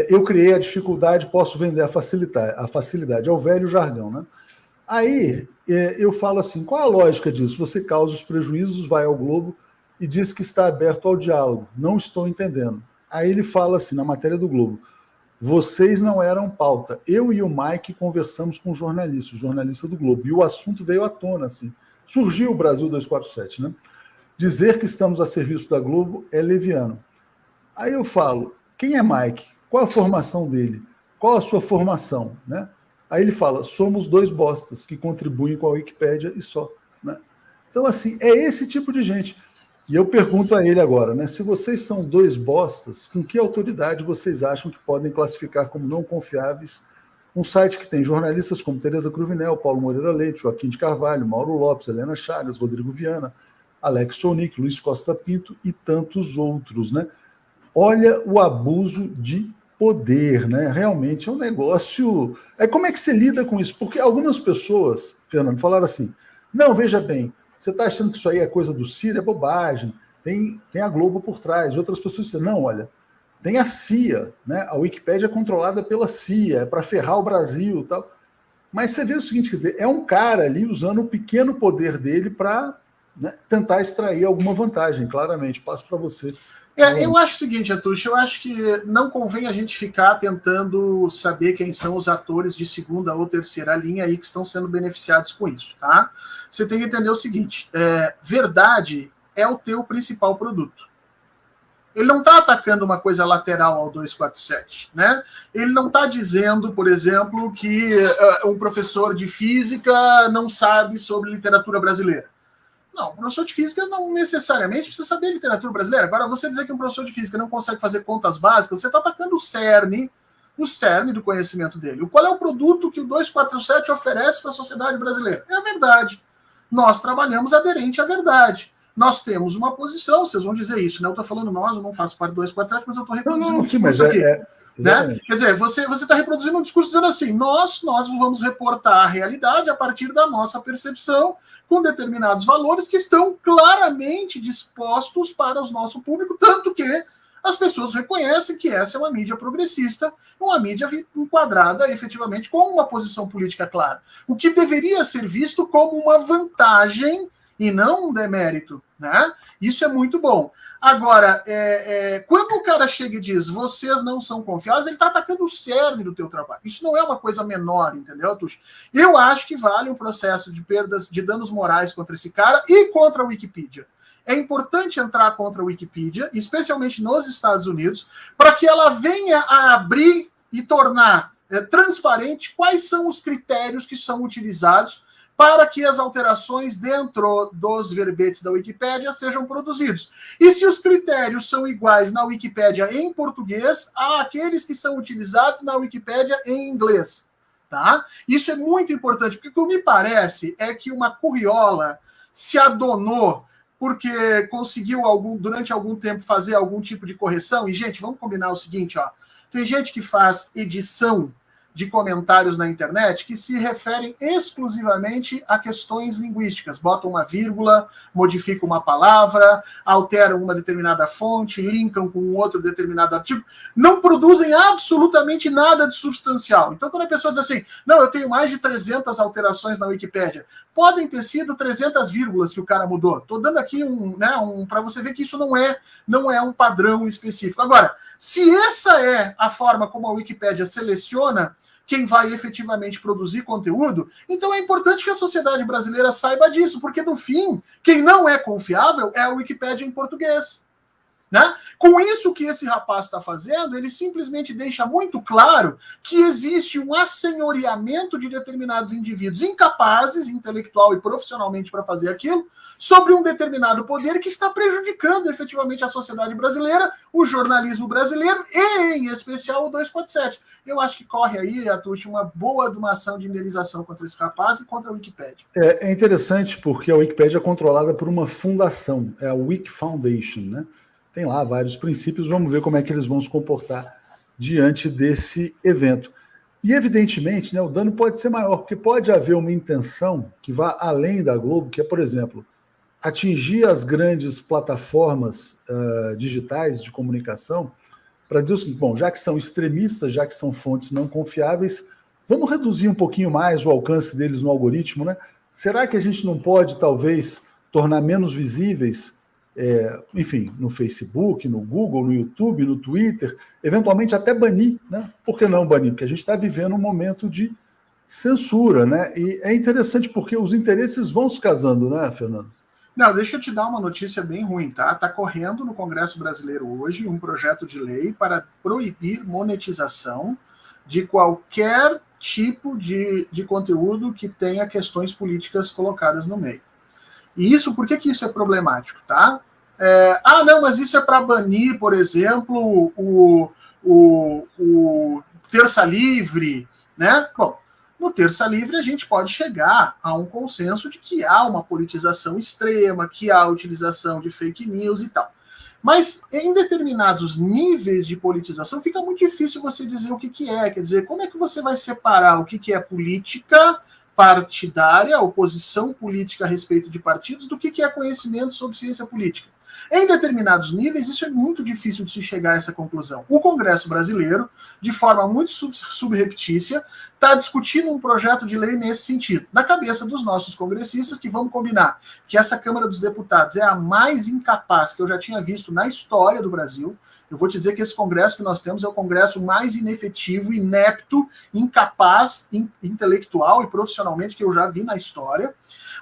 eu criei a dificuldade, posso vender a facilidade. É o velho jargão, né? Aí eu falo assim: qual a lógica disso? Você causa os prejuízos, vai ao Globo e diz que está aberto ao diálogo. Não estou entendendo. Aí ele fala assim, na matéria do Globo: vocês não eram pauta. Eu e o Mike conversamos com o jornalista do Globo, e o assunto veio à tona, assim. Surgiu o Brasil 247, né? Dizer que estamos a serviço da Globo é leviano. Aí eu falo: quem é Mike? Qual a formação dele? Qual a sua formação, né? Aí ele fala: somos 2 bostas que contribuem com a Wikipédia e só, né? Então, assim, é esse tipo de gente. E eu pergunto a ele agora, né? Se vocês são 2 bostas, com que autoridade vocês acham que podem classificar como não confiáveis um site que tem jornalistas como Tereza Cruvinel, Paulo Moreira Leite, Joaquim de Carvalho, Mauro Lopes, Helena Chagas, Rodrigo Viana, Alex Sonic, Luiz Costa Pinto e tantos outros, né? Olha o abuso de poder, né? Realmente é um negócio... Como é que você lida com isso? Porque algumas pessoas, Fernando, falaram assim: não, veja bem, você está achando que isso aí é coisa do Ciro? É bobagem. Tem a Globo por trás. Outras pessoas dizem: não, olha, tem a CIA, né? A Wikipédia é controlada pela CIA, é para ferrar o Brasil e tal. Mas você vê o seguinte, quer dizer, é um cara ali usando o pequeno poder dele para, né, tentar extrair alguma vantagem, claramente. Passo para você. Eu acho o seguinte, Atush, eu acho que não convém a gente ficar tentando saber quem são os atores de segunda ou terceira linha aí que estão sendo beneficiados com isso, tá? Você tem que entender o seguinte: verdade é o teu principal produto. Ele não está atacando uma coisa lateral ao 247, né? Ele não está dizendo, por exemplo, que um professor de física não sabe sobre literatura brasileira. Não, o professor de física não necessariamente precisa saber literatura brasileira. Agora, você dizer que um professor de física não consegue fazer contas básicas, você está atacando o cerne do conhecimento dele. Qual é o produto que o 247 oferece para a sociedade brasileira? É a verdade. Nós trabalhamos aderente à verdade. Nós temos uma posição, vocês vão dizer isso, né? Eu estou falando nós, eu não faço parte do 247, mas eu estou reproduzindo o discurso aqui. Né? Quer dizer, você está reproduzindo um discurso dizendo assim, nós vamos reportar a realidade a partir da nossa percepção, com determinados valores que estão claramente dispostos para o nosso público, tanto que as pessoas reconhecem que essa é uma mídia progressista, uma mídia enquadrada efetivamente com uma posição política clara. O que deveria ser visto como uma vantagem e não um demérito. Né? Isso é muito bom. Agora, quando o cara chega e diz vocês não são confiáveis, ele está atacando o cerne do teu trabalho. Isso não é uma coisa menor, entendeu, Tuxo? Eu acho que vale um processo de perdas, de danos morais contra esse cara e contra a Wikipedia. É importante entrar contra a Wikipedia, especialmente nos Estados Unidos, para que ela venha a abrir e tornar transparente quais são os critérios que são utilizados para que as alterações dentro dos verbetes da Wikipédia sejam produzidos. E se os critérios são iguais na Wikipédia em português àqueles que são utilizados na Wikipédia em inglês. Tá? Isso é muito importante, porque o que me parece é que uma curriola se adonou porque conseguiu durante algum tempo fazer algum tipo de correção. E, gente, vamos combinar o seguinte, ó. Tem gente que faz edição de comentários na internet que se referem exclusivamente a questões linguísticas. Botam uma vírgula, modificam uma palavra, alteram uma determinada fonte, linkam com um outro determinado artigo. Não produzem absolutamente nada de substancial. Então, quando a pessoa diz assim, não, eu tenho mais de 300 alterações na Wikipédia, podem ter sido 300 vírgulas que o cara mudou. Estou dando aqui para você ver que isso não é um padrão específico. Agora, se essa é a forma como a Wikipédia seleciona quem vai efetivamente produzir conteúdo, então é importante que a sociedade brasileira saiba disso, porque no fim, quem não é confiável é a Wikipédia em português. Né? Com isso que esse rapaz está fazendo, ele simplesmente deixa muito claro que existe um assenhoreamento de determinados indivíduos incapazes, intelectual e profissionalmente, para fazer aquilo, sobre um determinado poder que está prejudicando efetivamente a sociedade brasileira, o jornalismo brasileiro e, em especial, o 247. Eu acho que corre aí, Atush, uma boa ação de indenização contra esse rapaz e contra a Wikipédia. É interessante porque a Wikipédia é controlada por uma fundação, é a Wiki Foundation, né? Tem lá vários princípios, vamos ver como é que eles vão se comportar diante desse evento. E, evidentemente, né, o dano pode ser maior, porque pode haver uma intenção que vá além da Globo, que é, por exemplo, atingir as grandes plataformas digitais de comunicação para dizer o seguinte, bom, já que são extremistas, já que são fontes não confiáveis, vamos reduzir um pouquinho mais o alcance deles no algoritmo, né? Será que a gente não pode, talvez, tornar menos visíveis enfim, no Facebook, no Google, no YouTube, no Twitter, eventualmente até banir, né? Por que não banir? Porque a gente está vivendo um momento de censura, né? E é interessante porque os interesses vão se casando, né, Fernando? Não, deixa eu te dar uma notícia bem ruim, tá? Está correndo no Congresso Brasileiro hoje um projeto de lei para proibir monetização de qualquer tipo de conteúdo que tenha questões políticas colocadas no meio. E isso, por que isso é problemático, tá? Não, mas isso é para banir, por exemplo, o Terça Livre, né? Bom, no Terça Livre a gente pode chegar a um consenso de que há uma politização extrema, que há a utilização de fake news e tal. Mas em determinados níveis de politização fica muito difícil você dizer o que é. Quer dizer, como é que você vai separar o que é política partidária, oposição política a respeito de partidos, do que é conhecimento sobre ciência política? Em determinados níveis, isso é muito difícil de se chegar a essa conclusão. O Congresso brasileiro, de forma muito subreptícia, está discutindo um projeto de lei nesse sentido. Na cabeça dos nossos congressistas, que vamos combinar que essa Câmara dos Deputados é a mais incapaz que eu já tinha visto na história do Brasil. Eu vou te dizer que esse congresso que nós temos é o congresso mais inefetivo, inepto, incapaz, intelectual e profissionalmente que eu já vi na história.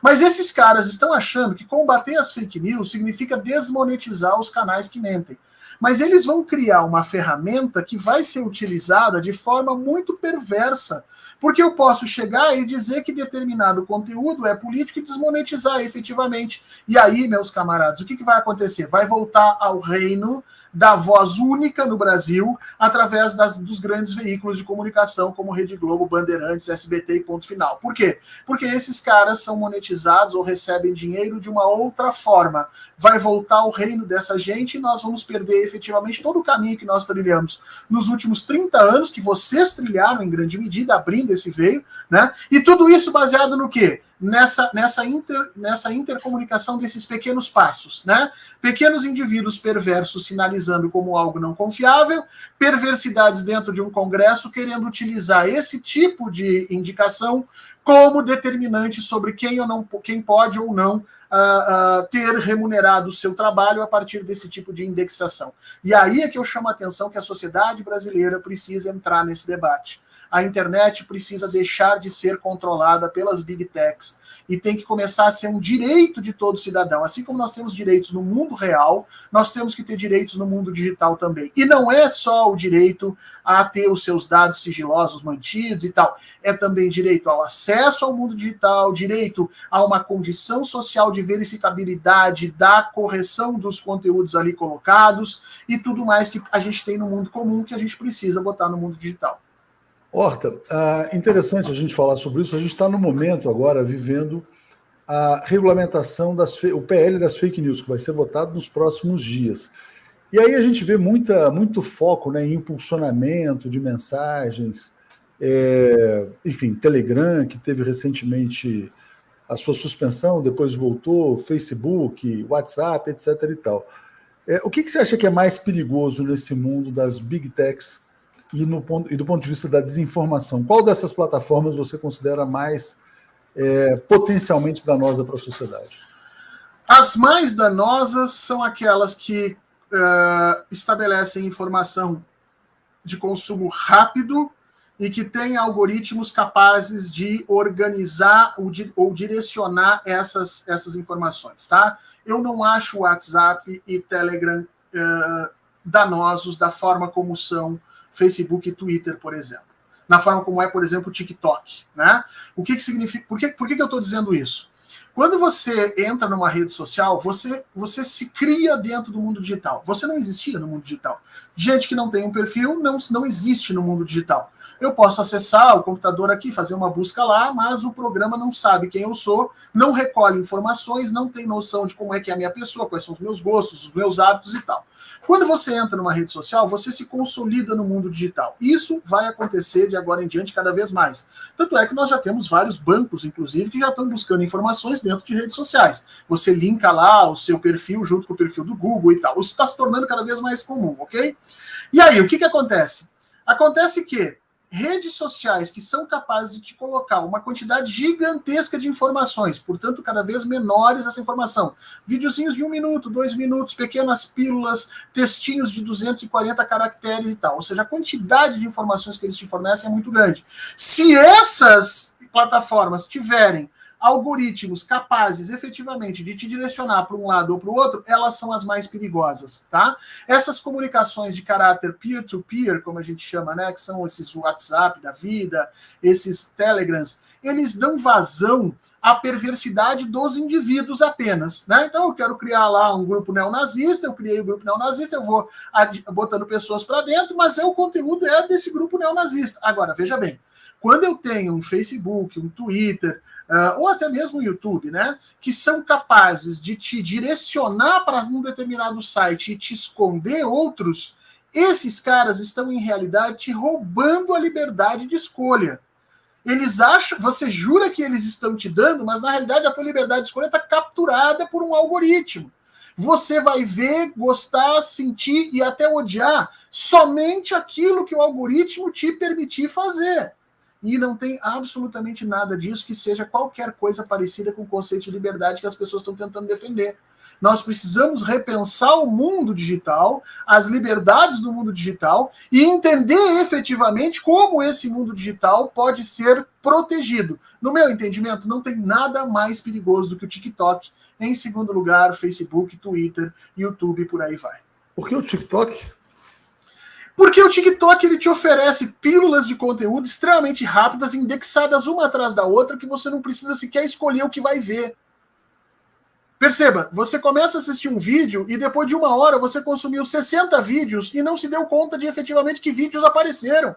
Mas esses caras estão achando que combater as fake news significa desmonetizar os canais que mentem. Mas eles vão criar uma ferramenta que vai ser utilizada de forma muito perversa Porque eu posso chegar e dizer que determinado conteúdo é político e desmonetizar efetivamente. E aí, meus camaradas, o que vai acontecer? Vai voltar ao reino da voz única no Brasil através dos grandes veículos de comunicação como Rede Globo, Bandeirantes, SBT e ponto final. Por quê? Porque esses caras são monetizados ou recebem dinheiro de uma outra forma. Vai voltar ao reino dessa gente e nós vamos perder efetivamente todo o caminho que nós trilhamos nos últimos 30 anos, que vocês trilharam em grande medida, abrindo esse veio, né? E tudo isso baseado no quê? Nessa intercomunicação desses pequenos passos, né? Pequenos indivíduos perversos sinalizando como algo não confiável, perversidades dentro de um congresso querendo utilizar esse tipo de indicação como determinante sobre quem pode ou não ter remunerado o seu trabalho a partir desse tipo de indexação. E aí é que eu chamo a atenção que a sociedade brasileira precisa entrar nesse debate. A internet precisa deixar de ser controlada pelas big techs e tem que começar a ser um direito de todo cidadão. Assim como nós temos direitos no mundo real, nós temos que ter direitos no mundo digital também. E não é só o direito a ter os seus dados sigilosos mantidos e tal. É também direito ao acesso ao mundo digital, direito a uma condição social de verificabilidade da correção dos conteúdos ali colocados e tudo mais que a gente tem no mundo comum que a gente precisa botar no mundo digital. Horta, interessante a gente falar sobre isso. A gente está no momento agora vivendo a regulamentação o PL das fake news, que vai ser votado nos próximos dias. E aí a gente vê muito foco, né, em impulsionamento de mensagens, enfim, Telegram, que teve recentemente a sua suspensão, depois voltou, Facebook, WhatsApp, etc. e tal. O que você acha que é mais perigoso nesse mundo das big techs e do ponto de vista da desinformação? Qual dessas plataformas você considera mais potencialmente danosa para a sociedade? As mais danosas são aquelas que estabelecem informação de consumo rápido e que têm algoritmos capazes de organizar ou direcionar essas informações, tá? Eu não acho o WhatsApp e Telegram danosos da forma como são Facebook e Twitter, por exemplo. Na forma como é, por exemplo, o TikTok, né? O que significa? Por que eu estou dizendo isso? Quando você entra numa rede social, você se cria dentro do mundo digital. Você não existia no mundo digital. Gente que não tem um perfil não existe no mundo digital. Eu posso acessar o computador aqui, fazer uma busca lá, mas o programa não sabe quem eu sou, não recolhe informações, não tem noção de como é que é a minha pessoa, quais são os meus gostos, os meus hábitos e tal. Quando você entra numa rede social, você se consolida no mundo digital. Isso vai acontecer de agora em diante cada vez mais. Tanto é que nós já temos vários bancos, inclusive, que já estão buscando informações dentro de redes sociais. Você linka lá o seu perfil junto com o perfil do Google e tal. Isso está se tornando cada vez mais comum, ok? E aí, o que acontece? Acontece que redes sociais que são capazes de te colocar uma quantidade gigantesca de informações, portanto, cada vez menores essa informação. Videozinhos de 1 minuto, 2 minutos, pequenas pílulas, textinhos de 240 caracteres e tal. Ou seja, a quantidade de informações que eles te fornecem é muito grande. Se essas plataformas tiverem algoritmos capazes efetivamente de te direcionar para um lado ou para o outro, elas são as mais perigosas, tá? Essas comunicações de caráter peer-to-peer, como a gente chama, né, que são esses WhatsApp da vida, esses Telegrams, eles dão vazão à perversidade dos indivíduos apenas, né? Então eu quero criar lá um grupo neonazista, eu criei o grupo neonazista, eu vou botando pessoas para dentro, mas o conteúdo é desse grupo neonazista. Agora, veja bem, quando eu tenho um Facebook, um Twitter, ou até mesmo o YouTube, né, que são capazes de te direcionar para um determinado site e te esconder outros, esses caras estão, em realidade, te roubando a liberdade de escolha. Eles acham, você jura que eles estão te dando, mas na realidade a tua liberdade de escolha está capturada por um algoritmo. Você vai ver, gostar, sentir e até odiar somente aquilo que o algoritmo te permitir fazer. E não tem absolutamente nada disso que seja qualquer coisa parecida com o conceito de liberdade que as pessoas estão tentando defender. Nós precisamos repensar o mundo digital, as liberdades do mundo digital e entender efetivamente como esse mundo digital pode ser protegido. No meu entendimento, não tem nada mais perigoso do que o TikTok. Em segundo lugar, Facebook, Twitter, YouTube, por aí vai. Por que o TikTok? Porque o TikTok ele te oferece pílulas de conteúdo extremamente rápidas, indexadas uma atrás da outra, que você não precisa sequer escolher o que vai ver. Perceba, você começa a assistir um vídeo e depois de 1 hora você consumiu 60 vídeos e não se deu conta de efetivamente que vídeos apareceram.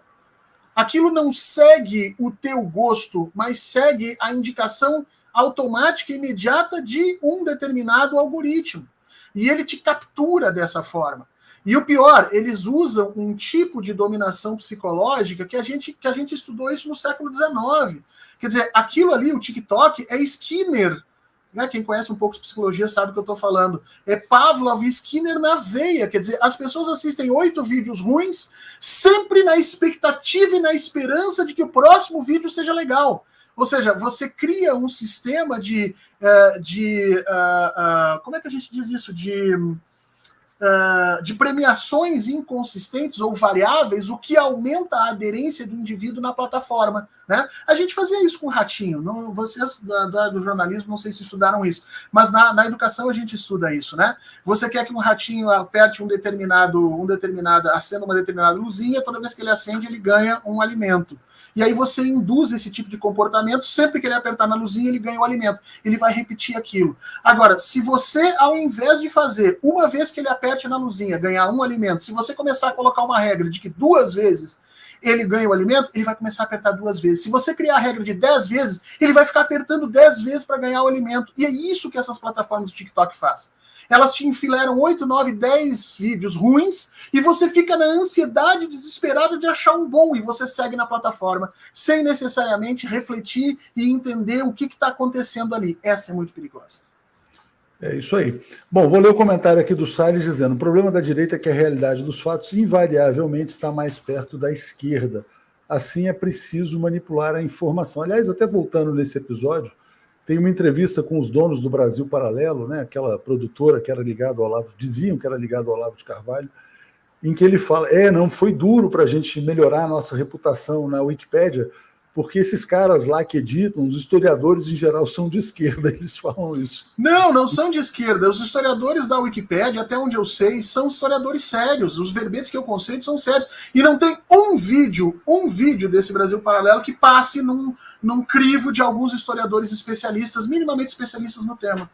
Aquilo não segue o teu gosto, mas segue a indicação automática e imediata de um determinado algoritmo. E ele te captura dessa forma. E o pior, eles usam um tipo de dominação psicológica que a gente estudou isso no século XIX. Quer dizer, aquilo ali, o TikTok, é Skinner. Né? Quem conhece um pouco de psicologia sabe o que eu estou falando. É Pavlov e Skinner na veia. Quer dizer, as pessoas assistem 8 vídeos ruins, sempre na expectativa e na esperança de que o próximo vídeo seja legal. Ou seja, você cria um sistema como é que a gente diz isso? De premiações inconsistentes ou variáveis, o que aumenta a aderência do indivíduo na plataforma. Né? A gente fazia isso com o Ratinho. Não, vocês do jornalismo não sei se estudaram isso, mas na educação a gente estuda isso. Né? Você quer que um ratinho aperte acenda uma determinada luzinha, toda vez que ele acende, ele ganha um alimento. E aí você induz esse tipo de comportamento, sempre que ele apertar na luzinha, ele ganha o alimento. Ele vai repetir aquilo. Agora, se você, ao invés de fazer, uma vez que ele aperte na luzinha, ganhar um alimento, se você começar a colocar uma regra de que 2 vezes ele ganha o alimento, ele vai começar a apertar 2 vezes. Se você criar a regra de 10 vezes, ele vai ficar apertando 10 vezes para ganhar o alimento. E é isso que essas plataformas do TikTok fazem. Elas te enfileiram 8, 9, 10 vídeos ruins e você fica na ansiedade desesperada de achar um bom e você segue na plataforma sem necessariamente refletir e entender o que está acontecendo ali. Essa é muito perigosa. É isso aí. Bom, vou ler o comentário aqui do Salles dizendo: o problema da direita é que a realidade dos fatos invariavelmente está mais perto da esquerda. Assim é preciso manipular a informação. Aliás, até voltando nesse episódio, tem uma entrevista com os donos do Brasil Paralelo, né, aquela produtora que era ligada ao Olavo, diziam que era ligada ao Olavo de Carvalho, em que ele fala, não foi duro para a gente melhorar a nossa reputação na Wikipédia, porque esses caras lá que editam, os historiadores em geral são de esquerda, eles falam isso. Não são de esquerda. Os historiadores da Wikipédia, até onde eu sei, são historiadores sérios. Os verbetes que eu conceito são sérios. E não tem um vídeo desse Brasil Paralelo que passe num crivo de alguns historiadores especialistas, minimamente especialistas no tema.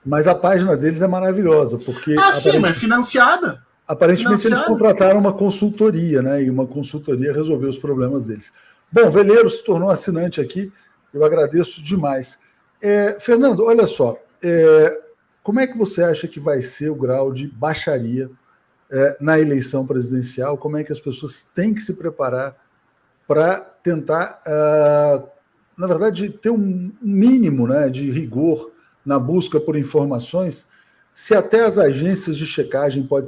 Mas a página deles é maravilhosa, porque... sim, mas financiada. Aparentemente eles contrataram uma consultoria, né? E uma consultoria resolveu os problemas deles. Bom, Veleiro se tornou assinante aqui, eu agradeço demais. Fernando, olha só, como é que você acha que vai ser o grau de baixaria na eleição presidencial? Como é que as pessoas têm que se preparar para tentar, na verdade, ter um mínimo, né, de rigor na busca por informações? Se até as agências de checagem podem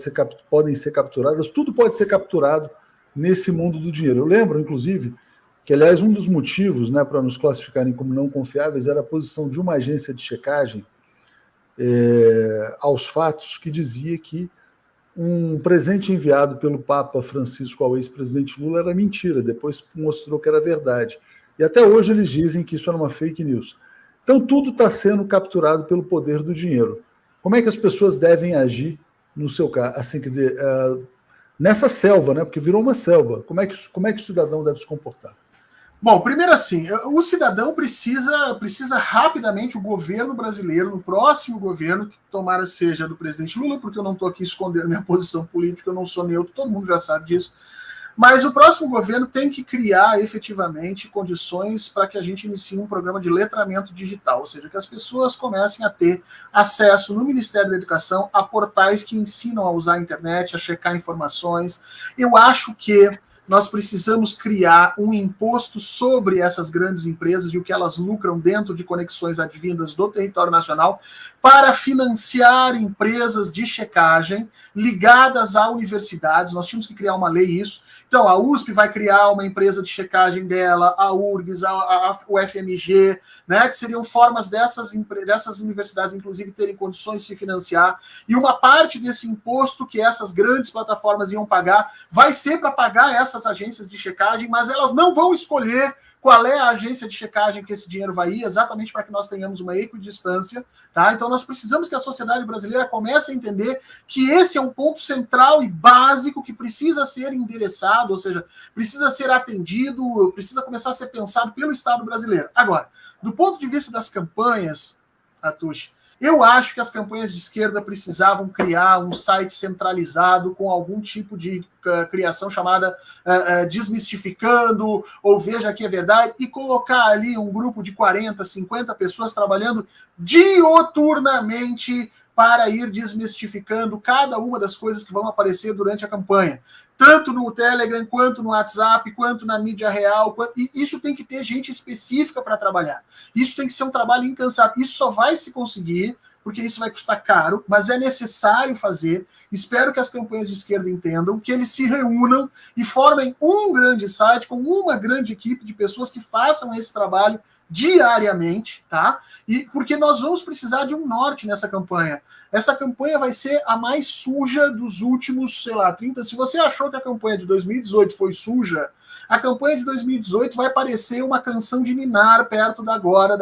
ser capturadas, tudo pode ser capturado nesse mundo do dinheiro. Eu lembro, inclusive, que, aliás, um dos motivos, né, para nos classificarem como não confiáveis era a posição de uma agência de checagem aos fatos que dizia que um presente enviado pelo Papa Francisco ao ex-presidente Lula era mentira, depois mostrou que era verdade. E até hoje eles dizem que isso era uma fake news. Então tudo está sendo capturado pelo poder do dinheiro. Como é que as pessoas devem agir no seu caso? Assim, quer dizer, nessa selva, né? Porque virou uma selva. Como é que o cidadão deve se comportar? Bom, primeiro assim, o cidadão precisa rapidamente, o governo brasileiro, no próximo governo, que tomara seja do presidente Lula, porque eu não estou aqui escondendo minha posição política, eu não sou neutro, todo mundo já sabe disso, mas o próximo governo tem que criar efetivamente condições para que a gente inicie um programa de letramento digital, ou seja, que as pessoas comecem a ter acesso no Ministério da Educação a portais que ensinam a usar a internet, a checar informações. Eu acho que nós precisamos criar um imposto sobre essas grandes empresas e o que elas lucram dentro de conexões advindas do território nacional para financiar empresas de checagem ligadas a universidades. Nós tínhamos que criar uma lei isso. Então, a USP vai criar uma empresa de checagem dela, a URGS, o FMG, né, que seriam formas dessas universidades, inclusive, terem condições de se financiar. E uma parte desse imposto que essas grandes plataformas iam pagar vai ser para pagar essas essas agências de checagem, mas elas não vão escolher qual é a agência de checagem que esse dinheiro vai ir, exatamente para que nós tenhamos uma equidistância, tá? Então nós precisamos que a sociedade brasileira comece a entender que esse é um ponto central e básico que precisa ser endereçado, ou seja, precisa ser atendido, precisa começar a ser pensado pelo Estado brasileiro. Agora, do ponto de vista das campanhas, Atush, eu acho que as campanhas de esquerda precisavam criar um site centralizado com algum tipo de criação chamada Desmistificando, ou Veja que é Verdade, e colocar ali um grupo de 40, 50 pessoas trabalhando dioturnamente para ir desmistificando cada uma das coisas que vão aparecer durante a campanha. Tanto no Telegram, quanto no WhatsApp, quanto na mídia real. E isso tem que ter gente específica para trabalhar. Isso tem que ser um trabalho incansável. Isso só vai se conseguir, porque isso vai custar caro, mas é necessário fazer. Espero que as campanhas de esquerda entendam, que eles se reúnam e formem um grande site com uma grande equipe de pessoas que façam esse trabalho diariamente, tá? E porque nós vamos precisar de um norte nessa campanha. Essa campanha vai ser a mais suja dos últimos, 30. Se você achou que a campanha de 2018 foi suja, a campanha de 2018 vai parecer uma canção de ninar perto da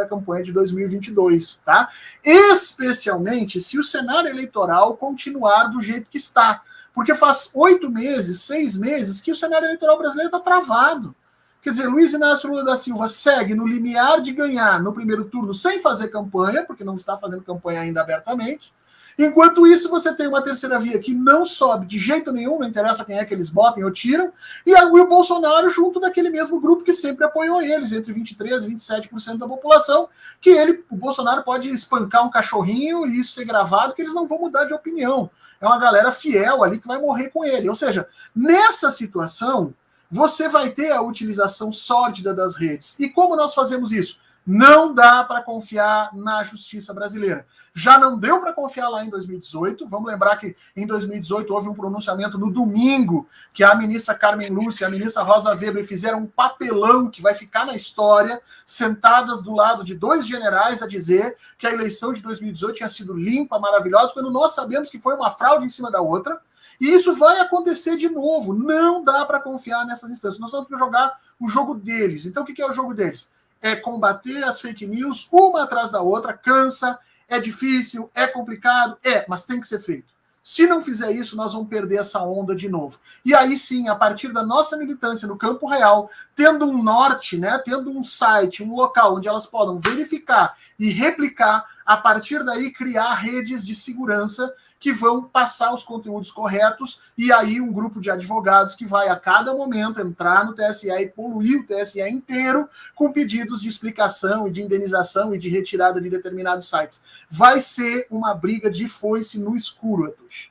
campanha de 2022, tá? Especialmente se o cenário eleitoral continuar do jeito que está. Porque faz 8 meses, 6 meses que o cenário eleitoral brasileiro está travado. Quer dizer, Luiz Inácio Lula da Silva segue no limiar de ganhar no primeiro turno sem fazer campanha, porque não está fazendo campanha ainda abertamente. Enquanto isso, você tem uma terceira via que não sobe de jeito nenhum, não interessa quem é que eles botem ou tiram, e o Bolsonaro junto daquele mesmo grupo que sempre apoiou eles, entre 23% e 27% da população, que o Bolsonaro pode espancar um cachorrinho e isso ser gravado, que eles não vão mudar de opinião. É uma galera fiel ali que vai morrer com ele. Ou seja, nessa situação, você vai ter a utilização sórdida das redes. E como nós fazemos isso? Não dá para confiar na justiça brasileira. Já não deu para confiar lá em 2018. Vamos lembrar que em 2018 houve um pronunciamento no domingo que a ministra Carmen Lúcia e a ministra Rosa Weber fizeram um papelão que vai ficar na história, sentadas do lado de 2 generais a dizer que a eleição de 2018 tinha sido limpa, maravilhosa, quando nós sabemos que foi uma fraude em cima da outra. E isso vai acontecer de novo. Não dá para confiar nessas instâncias. Nós vamos jogar o jogo deles. Então, o que é o jogo deles? É combater as fake news uma atrás da outra. Cansa, é difícil, é complicado, mas tem que ser feito. Se não fizer isso, nós vamos perder essa onda de novo. E aí sim, a partir da nossa militância no campo real, tendo um norte, né, tendo um site, um local onde elas podem verificar e replicar, a partir daí criar redes de segurança que vão passar os conteúdos corretos, e aí um grupo de advogados que vai a cada momento entrar no TSE e poluir o TSE inteiro com pedidos de explicação e de indenização e de retirada de determinados sites. Vai ser uma briga de foice no escuro, Atush.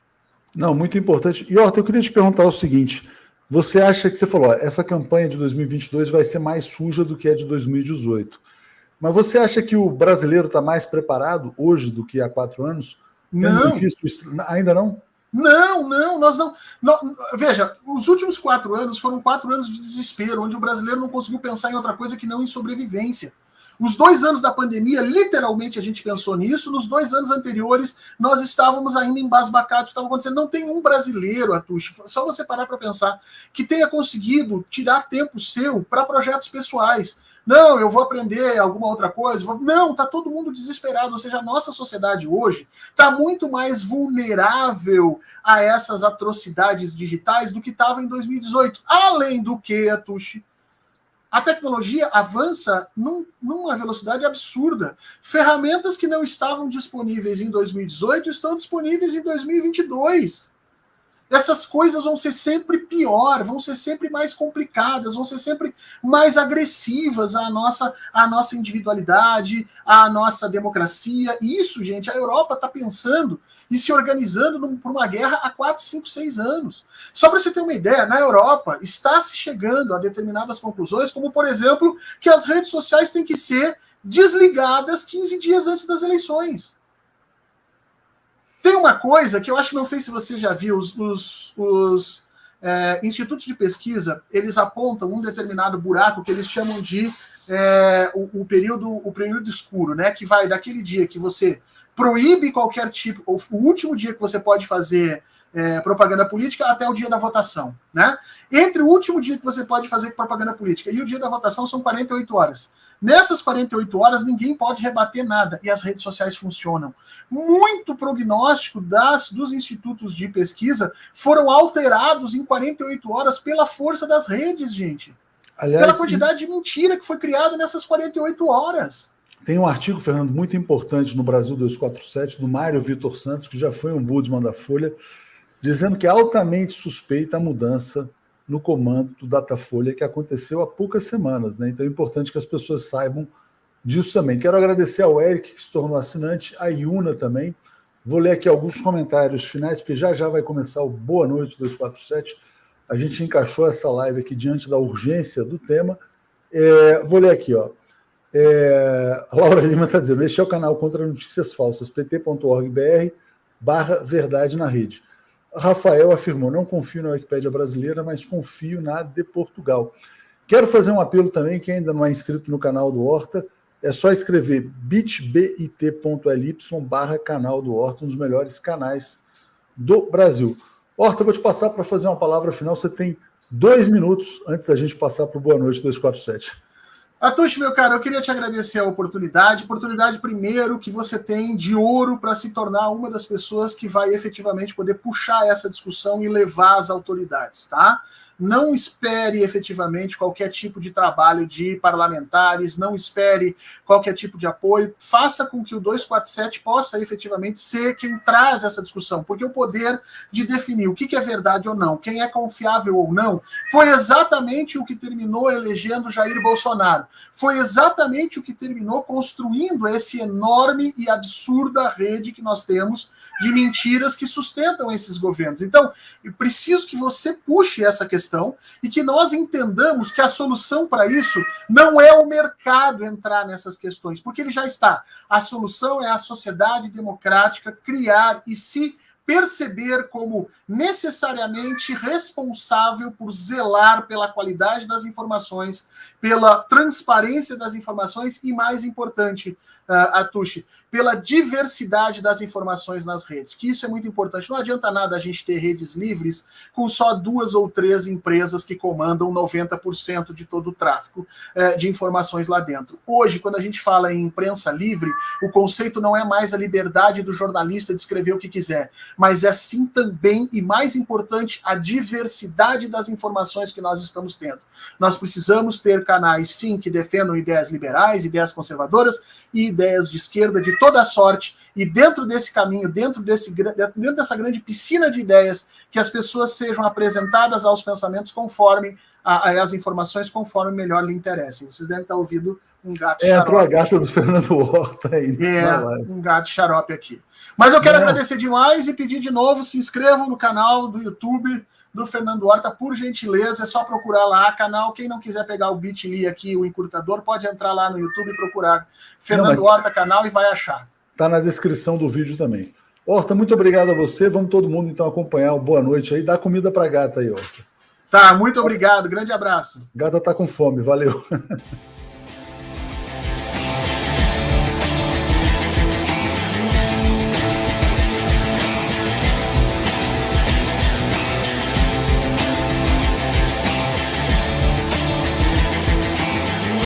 Não, muito importante. E, Horta, eu queria te perguntar o seguinte, você acha que você falou, essa campanha de 2022 vai ser mais suja do que a de 2018, mas você acha que o brasileiro está mais preparado hoje do que há 4 anos? Não. Ainda não? Não, nós não. Veja, os últimos 4 anos foram 4 anos de desespero, onde o brasileiro não conseguiu pensar em outra coisa que não em sobrevivência. Os 2 anos da pandemia, literalmente a gente pensou nisso. Nos 2 anos anteriores, nós estávamos ainda embasbacados, estava acontecendo. Não tem um brasileiro, Atush, só você parar para pensar, que tenha conseguido tirar tempo seu para projetos pessoais. Não, eu vou aprender alguma outra coisa. Não, está todo mundo desesperado. Ou seja, a nossa sociedade hoje está muito mais vulnerável a essas atrocidades digitais do que estava em 2018. Além do que, Atush, a tecnologia avança numa velocidade absurda. Ferramentas que não estavam disponíveis em 2018 estão disponíveis em 2022. Essas coisas vão ser sempre pior, vão ser sempre mais complicadas, vão ser sempre mais agressivas à nossa individualidade, à nossa democracia. Isso, gente, a Europa está pensando e se organizando por uma guerra há 4, 5, 6 anos. Só para você ter uma ideia, na Europa está se chegando a determinadas conclusões, como, por exemplo, que as redes sociais têm que ser desligadas 15 dias antes das eleições. Tem uma coisa que eu acho que não sei se você já viu, os institutos de pesquisa, eles apontam um determinado buraco que eles chamam de o período escuro, né? Que vai daquele dia que você proíbe qualquer tipo, o último dia que você pode fazer propaganda política até o dia da votação, né? Entre o último dia que você pode fazer propaganda política e o dia da votação são 48 horas. Nessas 48 horas, ninguém pode rebater nada e as redes sociais funcionam. Muito prognóstico dos institutos de pesquisa foram alterados em 48 horas pela força das redes, gente. Aliás, pela quantidade de mentira que foi criada nessas 48 horas. Tem um artigo, Fernando, muito importante no Brasil 247, do Mário Vitor Santos, que já foi ombudsman da Folha, dizendo que é altamente suspeita a mudança no comando do Datafolha que aconteceu há poucas semanas, né? Então é importante que as pessoas saibam disso também. Quero agradecer ao Eric, que se tornou assinante, a Iuna também. Vou ler aqui alguns comentários finais, porque já vai começar o Boa Noite 247. A gente encaixou essa live aqui diante da urgência do tema. Vou ler aqui, ó. A Laura Lima está dizendo: este é o canal contra notícias falsas, pt.org.br/verdade na rede. Rafael afirmou: não confio na Wikipédia brasileira, mas confio na de Portugal. Quero fazer um apelo também, quem ainda não é inscrito no canal do Horta, é só escrever bit.ly/canal do Horta, um dos melhores canais do Brasil. Horta, vou te passar para fazer uma palavra final, você tem 2 minutos antes da gente passar para o Boa Noite 247. Atush, meu cara, eu queria te agradecer a oportunidade primeiro que você tem de ouro para se tornar uma das pessoas que vai efetivamente poder puxar essa discussão e levar às autoridades, tá? Não espere efetivamente qualquer tipo de trabalho de parlamentares, não espere qualquer tipo de apoio, faça com que o 247 possa efetivamente ser quem traz essa discussão, porque o poder de definir o que é verdade ou não, quem é confiável ou não, foi exatamente o que terminou elegendo Jair Bolsonaro, foi exatamente o que terminou construindo esse enorme e absurda rede que nós temos de mentiras que sustentam esses governos. Então, eu preciso que você puxe essa questão e que nós entendamos que a solução para isso não é o mercado entrar nessas questões, porque ele já está. A solução é a sociedade democrática criar e se perceber como necessariamente responsável por zelar pela qualidade das informações, pela transparência das informações e, mais importante, Atushi, pela diversidade das informações nas redes, que isso é muito importante. Não adianta nada a gente ter redes livres com só 2 ou 3 empresas que comandam 90% de todo o tráfego de informações lá dentro. Hoje, quando a gente fala em imprensa livre, o conceito não é mais a liberdade do jornalista de escrever o que quiser, mas é sim também, e mais importante, a diversidade das informações que nós estamos tendo. Nós precisamos ter canais, sim, que defendam ideias liberais, ideias conservadoras e ideias de esquerda de toda a sorte, e dentro desse caminho, dentro dessa grande piscina de ideias, que as pessoas sejam apresentadas aos pensamentos conforme as informações, conforme melhor lhe interessem. Vocês devem estar ouvindo um gato xarope. Entrou a gata do Fernando Horta aí. Um gato xarope aqui. Mas eu quero agradecer demais e pedir de novo, se inscrevam no canal do YouTube do Fernando Horta, por gentileza, é só procurar lá canal. Quem não quiser pegar o bit.ly aqui, o encurtador, pode entrar lá no YouTube e procurar Fernando Horta canal e vai achar. Tá na descrição do vídeo também. Horta, muito obrigado a você. Vamos todo mundo então acompanhar o Boa Noite aí. Dá comida pra gata aí, Horta. Tá, muito obrigado. Grande abraço. Gata tá com fome, valeu.